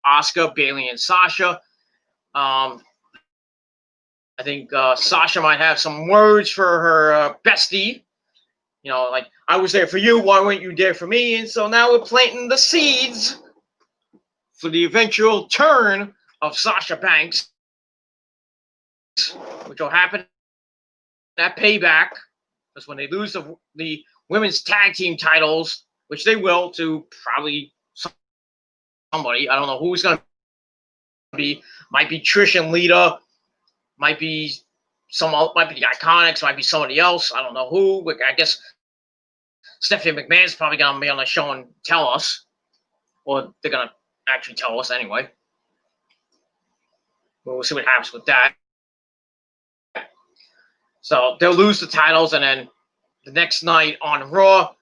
Asuka, Bayley, and Sasha. I think Sasha might have some words for her bestie. You know, like, I was there for you, why weren't you there for me? And so now we're planting the seeds for the eventual turn of Sasha Banks, which will happen at Payback. Because when they lose the women's tag team titles, which they will, to probably somebody, I don't know who it's going to be. Might be Trish and Lita. Might be the Iconics. Might be somebody else. I don't know who. I guess Stephanie McMahon's probably going to be on the show and tell us. Or they're going to actually tell us anyway. But we'll see what happens with that. So they'll lose the titles, and then the next night on Raw,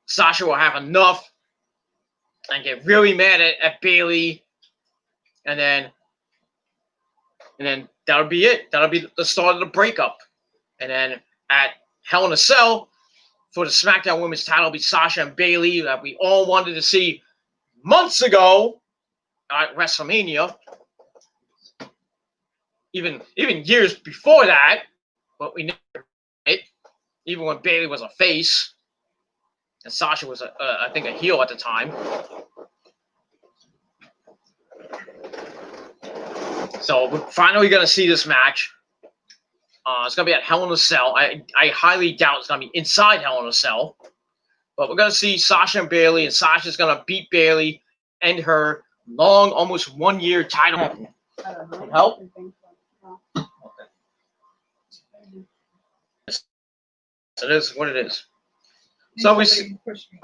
Sasha will have enough and get really mad at Bayley, and then that'll be it. That'll be the start of the breakup. And then at Hell in a Cell for the SmackDown Women's title, will be Sasha and Bayley that we all wanted to see months ago at WrestleMania. Even years before that, but we never did it. Even when Bayley was a face, and Sasha was I think a heel at the time. So we're finally gonna see this match. It's gonna be at Hell in a Cell. I highly doubt it's gonna be inside Hell in a Cell. But we're gonna see Sasha and Bailey, and Sasha's gonna beat Bailey and her long, almost 1 year title. I don't know. Help? I think so. No. So it is what it is. So we see. Push me.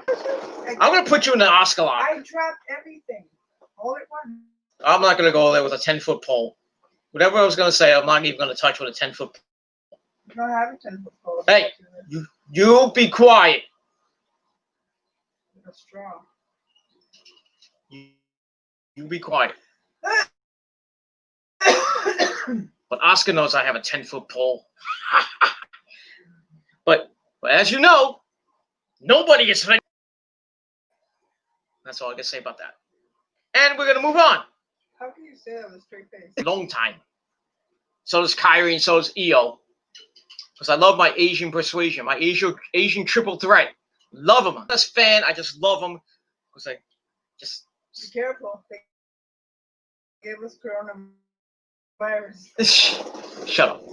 I'm gonna put you in the Oscar lock. I dropped everything all at once. I'm not gonna go there with a 10-foot pole. Whatever I was gonna say, I'm not even gonna touch with a 10-foot pole. You don't have a 10-foot pole. Hey, you be quiet. A straw. You be quiet. But Oscar knows I have a 10-foot pole. but as you know, nobody is. That's all I can say about that. And we're gonna move on. How can you say that with a straight face? Long time. So does Kyrie and so does Io. Because I love my Asian persuasion, my Asian triple threat. Love them. As a fan, I just love them. Because I just. Be careful. They gave us coronavirus. Shut up.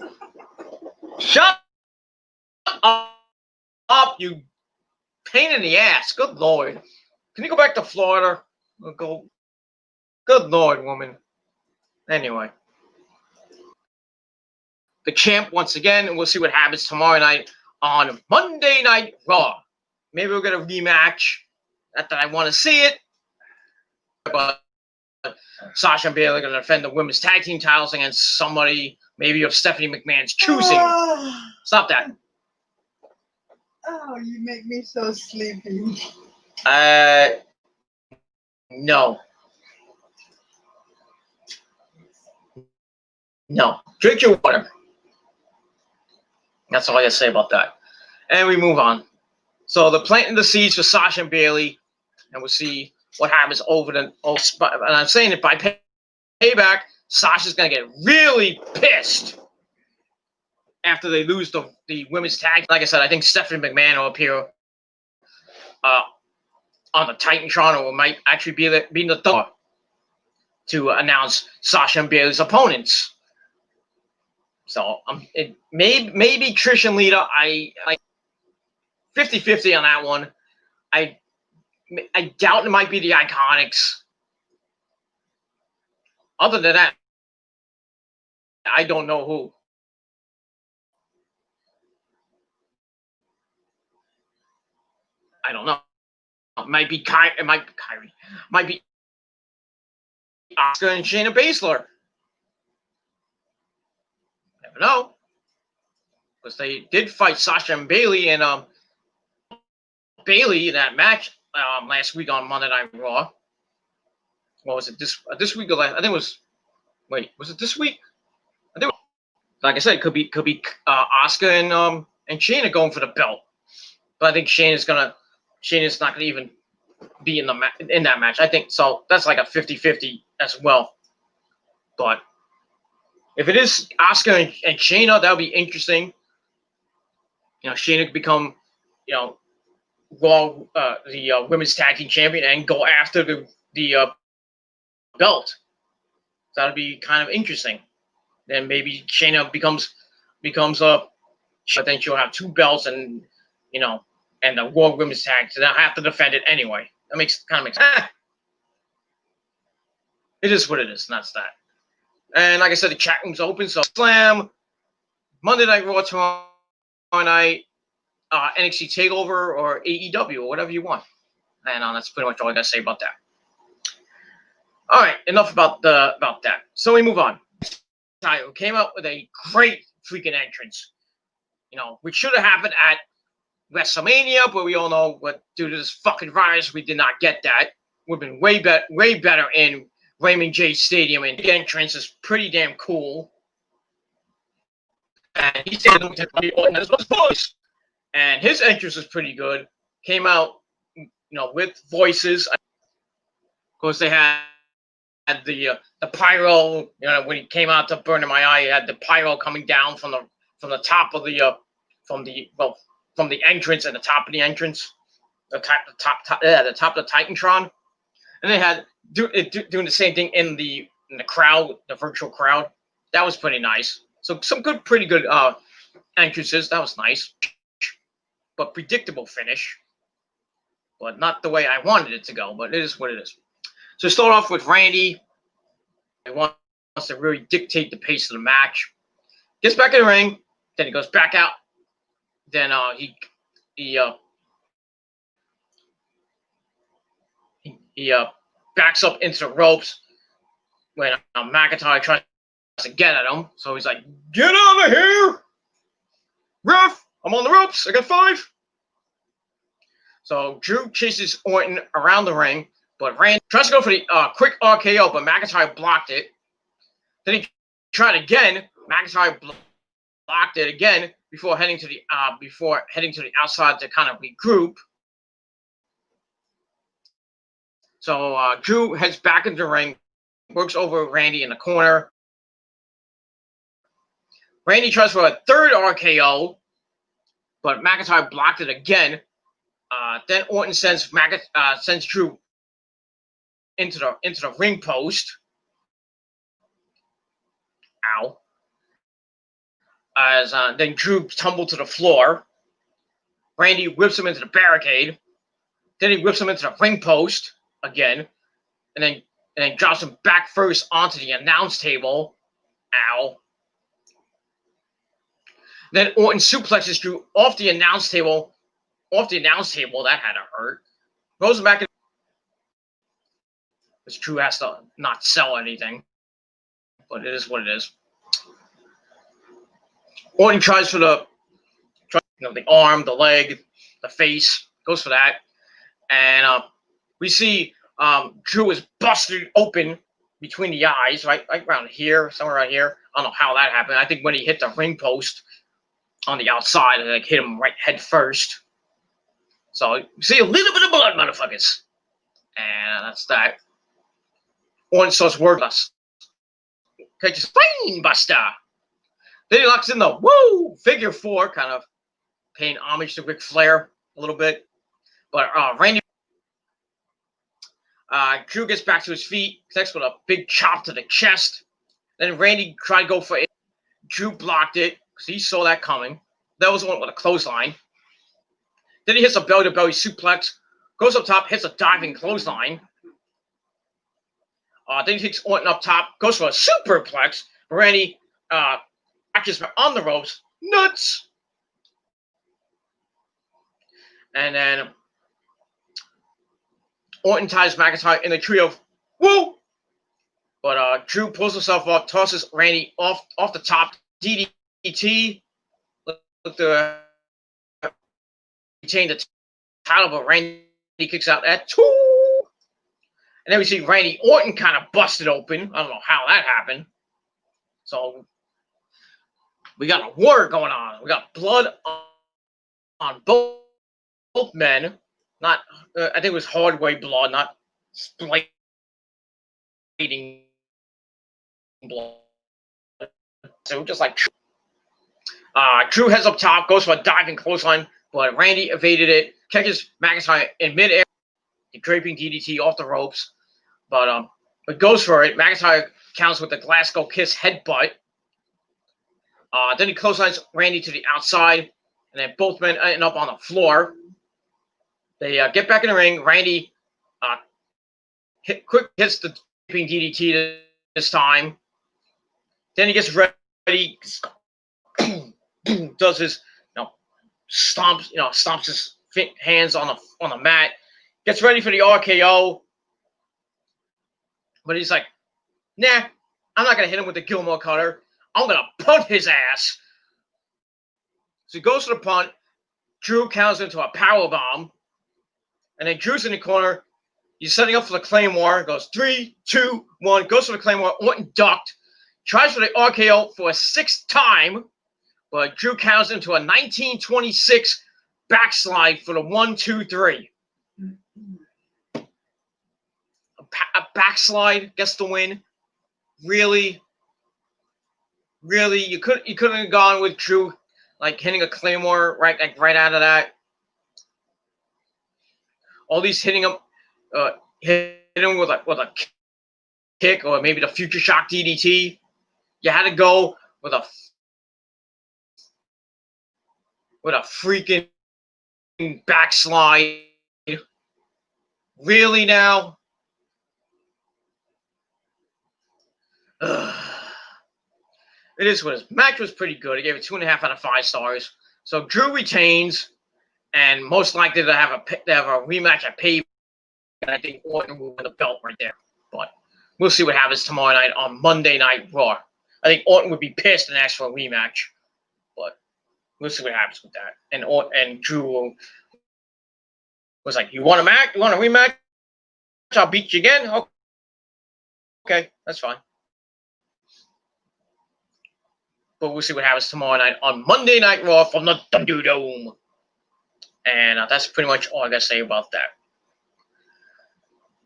Shut up, you pain in the ass. Good Lord. Can you go back to Florida? Go. Good Lord, woman. Anyway. The champ once again, and we'll see what happens tomorrow night on Monday Night Raw. Maybe we'll get a rematch. Not that I want to see it. But Sasha and Bailey are going to defend the women's tag team titles against somebody, maybe of Stephanie McMahon's choosing. Stop that. Oh, you make me so sleepy. No. No. Drink your water. That's all I got to say about that. And we move on. So they're planting the seeds for Sasha and Bailey, and we'll see what happens over the. And I'm saying it by payback. Sasha's gonna get really pissed after they lose the women's tag. Like I said, I think Stephanie McMahon will appear on the Titantron, or might actually be in the door to announce Sasha and Bailey's opponents. So maybe Trish and Lita. I like 50-50 on that one. I doubt it might be the Iconics. Other than that, I don't know who. I don't know. It might be Kyrie. It might be Kyrie. Might be Oscar and Shayna Baszler. Never know. Because they did fight Sasha and Bailey and Bailey in that match last week on Monday Night Raw. What was it? This week or last? I think it was. Wait, was it this week? I think. Like I said, it could be Oscar and Shayna going for the belt. But I think Shayna's not gonna even be in that match. I think so. That's like a 50-50 as well. But if it is Oscar and Shayna, that would be interesting. You know, Shayna could become, Raw the women's tag team champion and go after the belt. That would be kind of interesting. Then maybe Shayna becomes but then she'll have two belts and and the Raw women's tag, so they'll have to defend it anyway. That makes sense. It is what it is, and that's that. And like I said, the chat room's open, so Slam, Monday Night Raw tomorrow night, NXT TakeOver or AEW or whatever you want. And that's pretty much all I got to say about that. All right, enough about that. So we move on. Tayo came out with a great freaking entrance, which should have happened at WrestleMania, but we all know what due to this fucking virus, we did not get that. Would have been way better in Raymond James Stadium, and the entrance is pretty damn cool. And he said as well as voice, and his entrance is pretty good. Came out, with voices. Of course, they had the pyro. When he came out to Burn in My Eye, he had the pyro coming down from the top of from the entrance and the top of the entrance, the top of the Titantron, and they had doing the same thing in the crowd, the virtual crowd. That was pretty nice. So some pretty good entrances. That was nice, but predictable finish. but not the way I wanted it to go. But it is what it is. So start off with Randy. He wants to really dictate the pace of the match. Gets back in the ring, then he goes back out. Then he backs up into the ropes when McIntyre tries to get at him. So he's like, "Get out of here, ref! I'm on the ropes. I got 5." So Drew chases Orton around the ring, but Randy tries to go for the quick RKO, but McIntyre blocked it. Then he tried again. McIntyre blocked it again before heading to the outside to kind of regroup. So Drew heads back into the ring, works over Randy in the corner. Randy tries for a third RKO, but McIntyre blocked it again. Then Orton sends Drew into the ring post. Ow. As then Drew tumbled to the floor. Randy whips him into the barricade. Then he whips him into the ring post again, and then drops him back first onto the announce table. Ow. Then Orton suplexes Drew off the announce table. That had to hurt. Goes back in. Because Drew has to not sell anything. But it is what it is. Orton tries for the arm, the leg, the face. Goes for that. And we see Drew is busted open between the eyes, right around here, somewhere right here. I don't know how that happened. I think when he hit the ring post on the outside, it hit him right head first. So you see a little bit of blood, motherfuckers. And that's that. Orton starts working us. Catches Spine Buster. Then he locks in the figure 4, kind of paying homage to Ric Flair a little bit. But Randy Drew gets back to his feet, connects with a big chop to the chest. Then Randy tried to go for it. Drew blocked it because he saw that coming. That was one with a clothesline. Then he hits a belly-to-belly suplex, goes up top, hits a diving clothesline. Then he takes Orton up top, goes for a superplex. Randy catches on the ropes. Nuts! And then Orton ties McIntyre in a trio of woo! But Drew pulls himself up, tosses Randy off the top. DDT. Look to retain the title, but Randy kicks out at 2. And then we see Randy Orton kind of busted open. I don't know how that happened. So we got a war going on. We got blood on both men. Not, I think it was hard-way blood, not splitting blood. So just like Drew heads up top, goes for a diving clothesline, but Randy evaded it, catches McIntyre in midair, draping DDT off the ropes, but goes for it. McIntyre counts with the Glasgow Kiss headbutt. Then he clotheslines Randy to the outside, and then both men end up on the floor. They get back in the ring. Randy hits the draping DDT this time. Then he gets ready, does his, stomps his hands on the mat, gets ready for the RKO, but he's like, nah, I'm not gonna hit him with the Gilmore Cutter. I'm gonna punt his ass. So he goes for the punt. Drew counters into a power bomb, and then Drew's in the corner. He's setting up for the Claymore. Goes 3, 2, 1. Goes for the Claymore. Orton ducked. Tries for the RKO for a 6th time, but Drew counters into a 1926 backslide for the 1, 2, 3. A backslide gets the win. Really, you couldn't have gone with Drew like hitting a Claymore right out of that. All these hitting him with a kick or maybe the Future Shock DDT. You had to go with a freaking backslide. Really now? Ugh. It is what it is. Match was pretty good. I gave it 2.5 out of 5 stars. So Drew retains, and most likely to have a rematch at Pay. And I think Orton will win the belt right there. But we'll see what happens tomorrow night on Monday Night Raw. I think Orton would be pissed and ask for a rematch. But we'll see what happens with that. And Drew was like, "You want a match? You want a rematch? I'll beat you again." Okay, that's fine. But we'll see what happens tomorrow night on Monday Night Raw from the Dome. And that's pretty much all I got to say about that.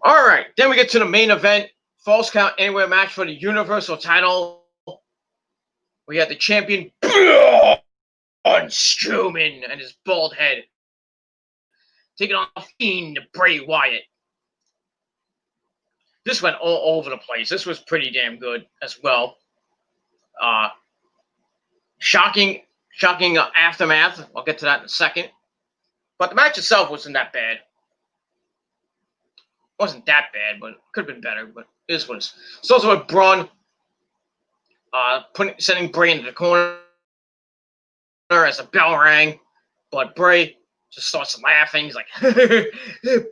All right, then we get to the main event. Falls Count Anywhere match for the Universal title. We have the champion, Braun Strowman, and his bald head taking on the Fiend, Bray Wyatt. This went all over the place. This was pretty damn good as well. Shocking aftermath. I'll get to that in a second. But the match itself wasn't that bad. Wasn't that bad, but it could have been better. But it is what it is. It's also with Braun sending Bray into the corner as the bell rang. But Bray just starts laughing. He's like,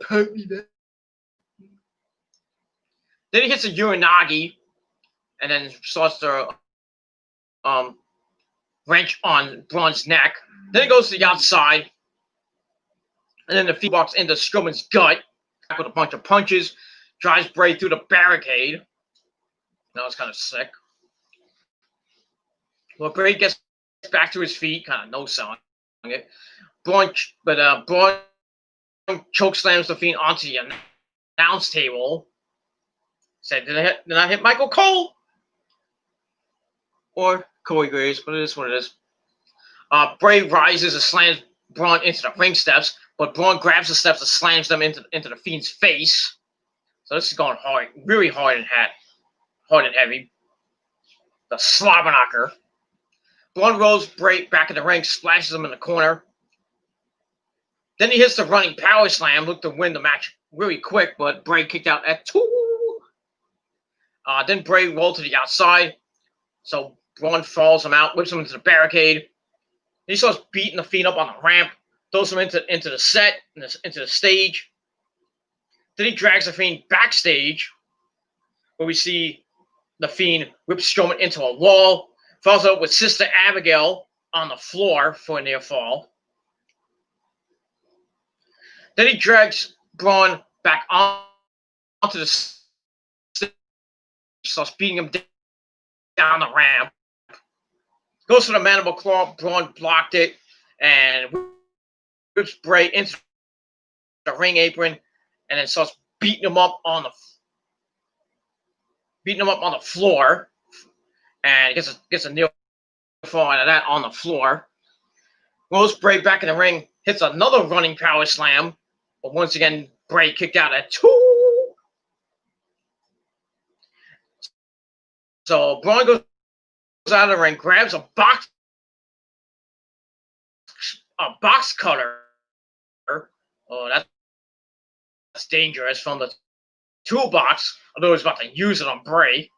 put me there. Then he hits a Uranagi and then starts to wrench on Braun's neck. Then he goes to the outside. And then the Fiend walks into Strowman's gut with a bunch of punches, drives Bray through the barricade. That was kind of sick. Well, Bray gets back to his feet, kind of no-selling it. Braun chokeslams the Fiend onto the announce table. Said, did I hit Michael Cole? Or Corey Graves, but it is what it is. Bray rises and slams Braun into the ring steps, but Braun grabs the steps and slams them into the Fiend's face. So this is going hard, really hard and heavy. The slobber knocker. Braun rolls Bray back in the ring, splashes him in the corner. Then he hits the running power slam, looked to win the match really quick, but Bray kicked out at 2. Then Bray rolled to the outside, so Braun falls him out, whips him into the barricade. He starts beating the Fiend up on the ramp, throws him into the set, into the stage. Then he drags the Fiend backstage, where we see the Fiend whip Strowman into a wall, falls out with Sister Abigail on the floor for a near fall. Then he drags Braun back onto the stage, starts beating him down the ramp. Goes for the mandible claw. Braun blocked it and whips Bray into the ring apron, and then starts beating him up on the floor, and gets a near fall out of that on the floor. Rolls Bray back in the ring, hits another running power slam, but once again Bray kicked out at 2. So Braun goes out of the ring, grabs a box cutter. Oh, that's dangerous, from the toolbox. Although he's about to use it on Bray.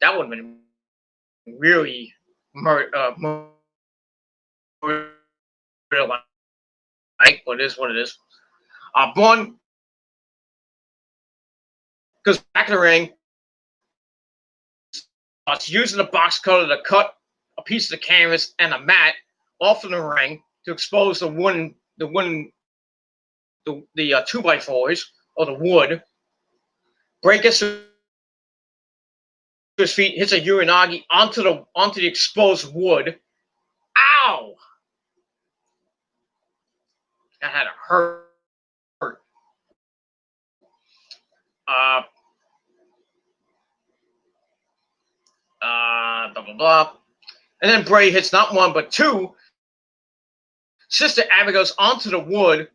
That would have been really like, but it is what it is. Braun goes back in the ring. Starts using the box cutter to cut a piece of the canvas and a mat off of the ring to expose the 2x4s or the wood. Bray gets to his feet, hits a Uranagi onto the exposed wood. Ow! That had to hurt. Blah blah blah. And then Bray hits not 1 but 2. Sister Abigail's onto the wood,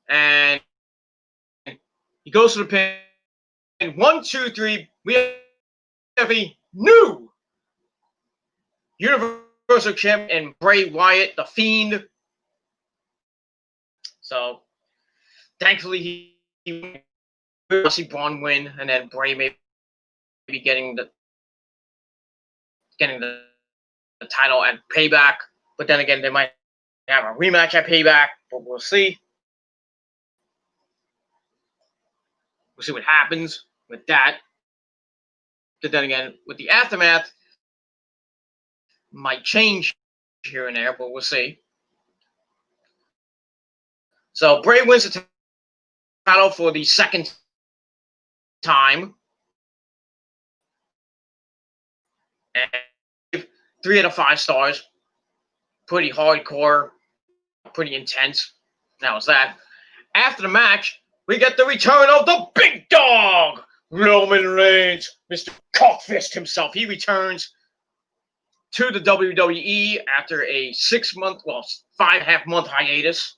and he goes to the pin. 1, 2, 3. We have a new Universal Champion, Bray Wyatt, the Fiend. So thankfully he see Braun win, and then Bray maybe getting the title at Payback. But then again, they might have a rematch at Payback, but we'll see. We'll see what happens with that. But then again, with the Aftermath, might change here and there, but we'll see. So Bray wins the title for the second time. And 3 out of 5 stars. Pretty hardcore, pretty intense. That was that. After the match, we get the return of the big dog, Roman Reigns, Mr. Cockfist himself. He returns to the WWE after a 5.5-month hiatus.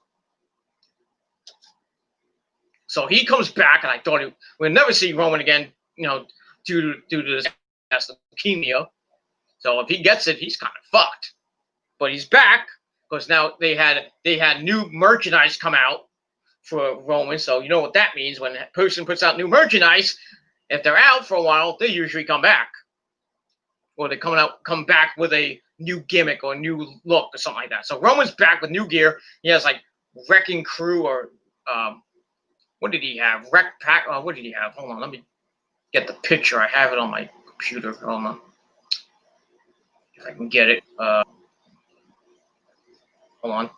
So he comes back, and I thought we'd never see Roman again, due to this leukemia. So if he gets it, he's kind of fucked. But he's back because now they had new merchandise come out for Roman. So you know what that means when a person puts out new merchandise. If they're out for a while, they usually come back, or they come back with a new gimmick or a new look or something like that. So Roman's back with new gear. He has like Wrecking Crew or what did he have? Wreck Pack. What did he have? Hold on, let me get the picture. I have it on my computer. Hold on, if I can get it. Hold on.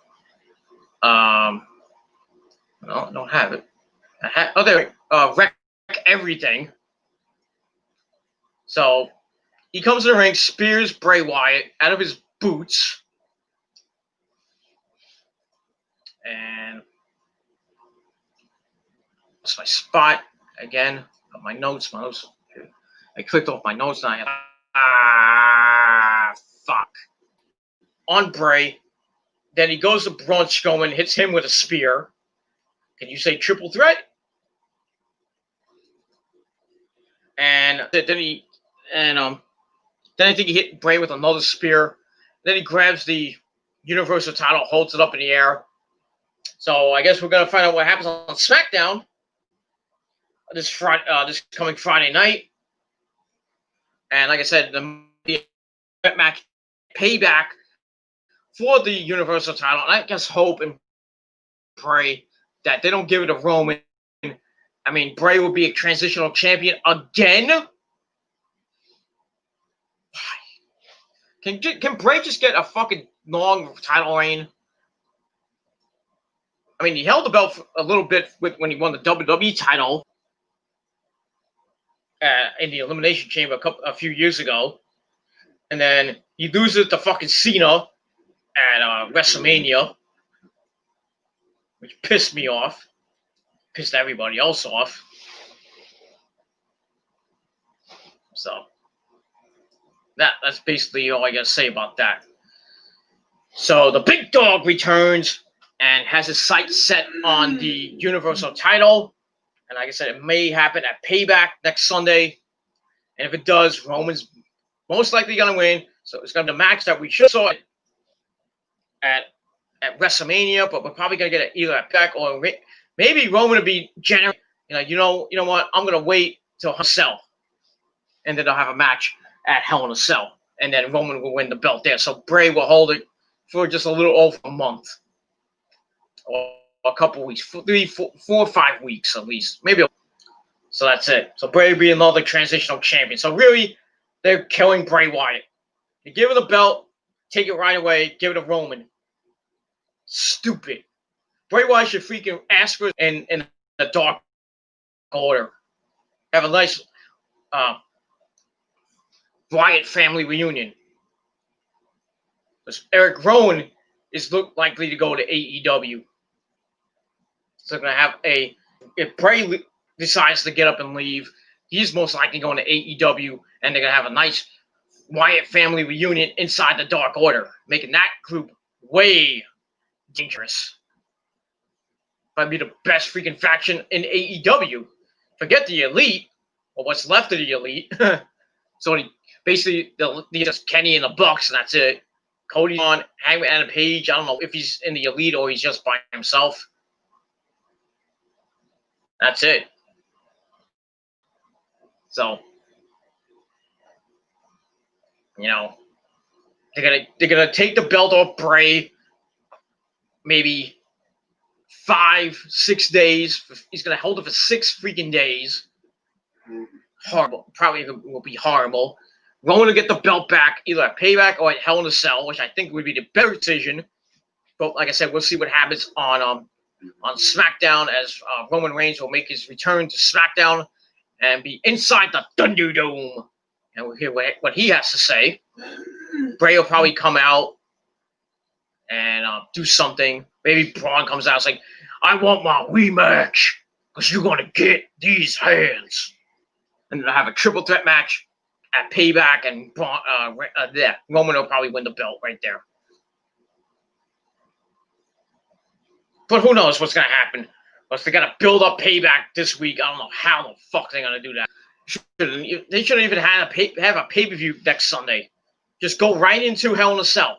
No, I don't have it. There. Wreck Everything. So he comes in the ring, spears Bray Wyatt out of his boots, and that's my spot again. My notes. I clicked off my notes and fuck on Bray. Then he goes to Braun Strowman, hits him with a spear. Can you say triple threat? And then I think he hit Bray with another spear. Then he grabs the Universal title, holds it up in the air. So I guess we're gonna find out what happens on SmackDown this coming Friday night. And like I said, the match Payback for the Universal title. And I just hope and pray that they don't give it to Roman. I mean, Bray will be a transitional champion again. Can Bray just get a fucking long title reign? I mean, he held the belt for a little bit when he won the WWE title in the Elimination Chamber a few years ago, and then he loses to fucking Cena at WrestleMania, which pissed me off, pissed everybody else off. So that's basically all I gotta say about that. So the big dog returns and has his sights set on the Universal title. And like I said, it may happen at Payback next Sunday. And if it does, Roman's most likely going to win. So it's going to be a match that we should have saw at WrestleMania, but we're probably going to get it either at Payback or maybe Roman will be generous. You know what? I'm going to wait till Hell in a Cell. And then they'll have a match at Hell in a Cell. And then Roman will win the belt there. So Bray will hold it for just a little over a month. Or a couple weeks, 3, 4, or 5 weeks at least, maybe. So that's it. So Bray will be another transitional champion. So really, they're killing Bray Wyatt. They give him the belt, take it right away, give it to Roman. Stupid. Bray Wyatt should freaking ask for in the Dark Order. Have a nice Wyatt family reunion. Because Eric Rowan is likely to go to AEW. So they're going to have if Bray decides to get up and leave, he's most likely going to AEW, and they're going to have a nice Wyatt family reunion inside the Dark Order, making that group way dangerous. Probably be the best freaking faction in AEW. Forget the Elite, or what's left of the Elite. So basically, just Kenny and the Bucks, and that's it. Cody on, Hangman Adam Page. I don't know if he's in the Elite or he's just by himself. That's it. So, you know, they're gonna take the belt off Bray. Maybe 5-6 days. He's gonna hold it for 6 freaking days. Horrible. Probably will be horrible. Roman will get the belt back either at Payback or at Hell in a Cell, which I think would be the better decision. But like I said, we'll see what happens on SmackDown as Roman Reigns will make his return to SmackDown and be inside the Thunderdome. And we'll hear what he has to say. Bray will probably come out and do something. Maybe Braun comes out and like, I want my rematch because you're going to get these hands. And they'll have a triple threat match at Payback, and Roman will probably win the belt right there. But who knows what's going to happen. Unless they got to build up Payback this week. I don't know how the fuck they're going to do that. They shouldn't even have a pay-per-view next Sunday. Just go right into Hell in a Cell.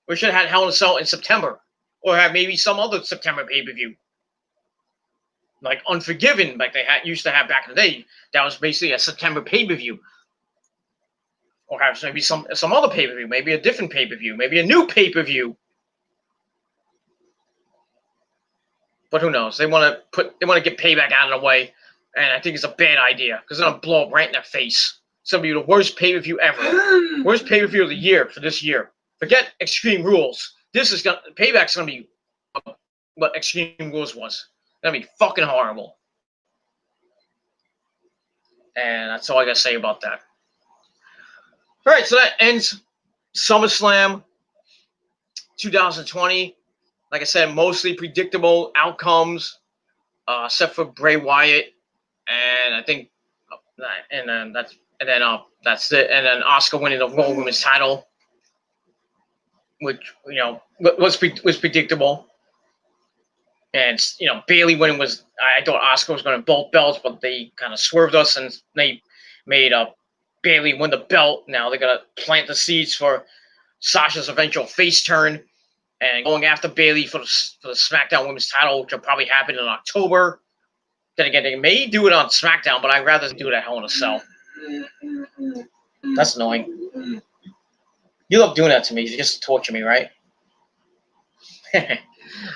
We should have had Hell in a Cell in September. Or have maybe some other September pay-per-view. Like Unforgiven, like they used to have back in the day. That was basically a September pay-per-view. Or have maybe some other pay-per-view. Maybe a different pay-per-view. Maybe a new pay-per-view. But who knows? They want to get Payback out of the way. And I think it's a bad idea. Because it's going to blow up right in their face. It's going to be the worst pay-per-view ever. Worst pay-per-view of the year for this year. Forget Extreme Rules. Payback's going to be what Extreme Rules was. It's going to be fucking horrible. And that's all I got to say about that. All right, so that ends SummerSlam 2020. Like I said, mostly predictable outcomes, except for Bray Wyatt. And I think, that's it. And then Asuka winning the Raw Women's title, which was predictable. And Bayley winning was, I thought Asuka was going to both belts, but they kind of swerved us and they made Bayley win the belt. Now they're going to plant the seeds for Sasha's eventual face turn and going after Bayley for the SmackDown Women's title, which will probably happen in October. Then again, they may do it on SmackDown, but I'd rather do it at Hell in a Cell. That's annoying. You love doing that to me. You just torture me, right?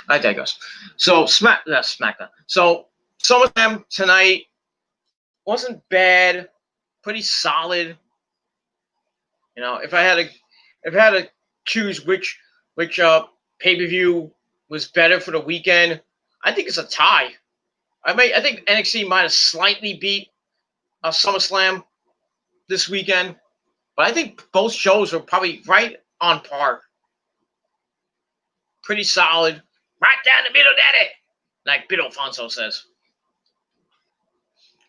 I digress. So SmackDown. So SummerSlam tonight wasn't bad, pretty solid. If I had to choose which pay-per-view was better for the weekend, I think it's a tie. I think NXT might have slightly beat SummerSlam this weekend, but I think both shows were probably right on par. Pretty solid. Right down the middle, daddy, like Bill Alfonso says.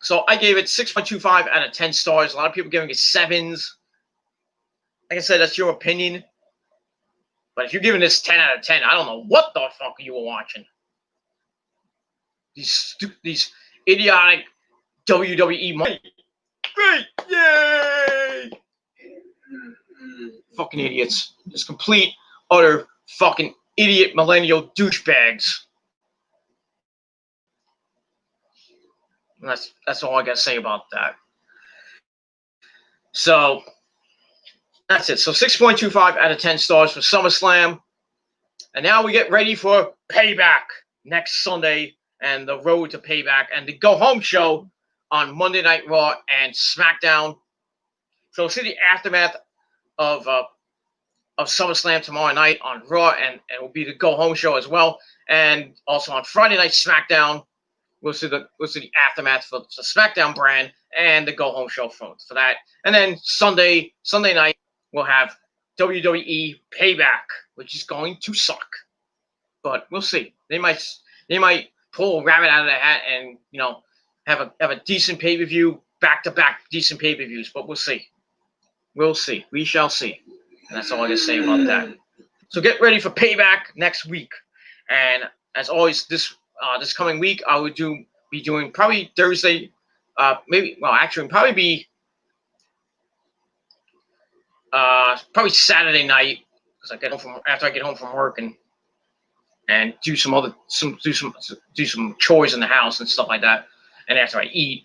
So I gave it 6.25 out of 10 stars. A lot of people giving it 7s. Like I said, that's your opinion. But if you're giving this 10 out of 10, I don't know what the fuck you were watching. These idiotic WWE money. Great! Yay! Fucking idiots. Just complete, utter fucking idiot millennial douchebags. And that's all I got to say about that. So that's it. So 6.25 out of 10 stars for SummerSlam. And now we get ready for Payback next Sunday and the road to Payback and the go-home show on Monday Night Raw and SmackDown. So we'll see the aftermath of SummerSlam tomorrow night on Raw, and it will be the go-home show as well. And also on Friday Night SmackDown, we'll see the aftermath for the SmackDown brand and the go-home show for that. And then Sunday night, we'll have WWE Payback, which is going to suck. But we'll see. They might pull a rabbit out of the hat and have a decent pay-per-view, back-to-back decent pay-per-views. But we'll see. We'll see. We shall see. And that's all I can say about that. So get ready for Payback next week. And as always, this coming week, I would be doing probably Thursday, probably be probably Saturday night because after I get home from work and and do some chores in the house and stuff like that. And after I eat,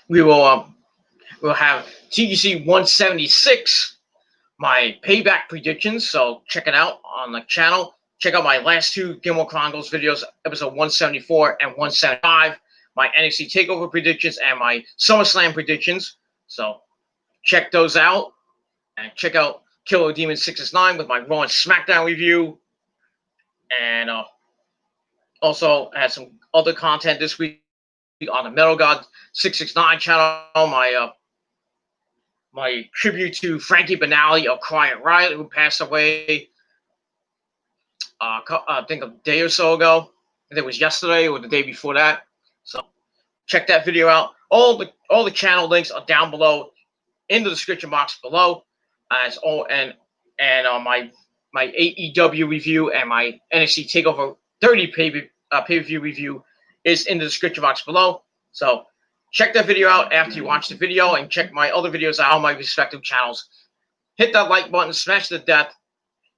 we will we'll have TGC 176, my payback predictions. So check it out on the channel. Check out my last two Gilmore Chronicles videos, episode 174 and 175, my NXT TakeOver predictions and my SummerSlam predictions. So check those out. And check out Killer Demon 669 with my Raw and SmackDown review. And also had some other content this week on the Metal God 669 channel. My tribute to Frankie Banali of Quiet Riot, who passed away I think a day or so ago. I think it was yesterday or the day before that. So check that video out. All the channel links are down below in the description box below. My AEW review and my NXT TakeOver 30 pay-per-view review is in the description box below. So check that video out after you watch the video, and check my other videos out on my respective channels. Hit that like button, smash the death,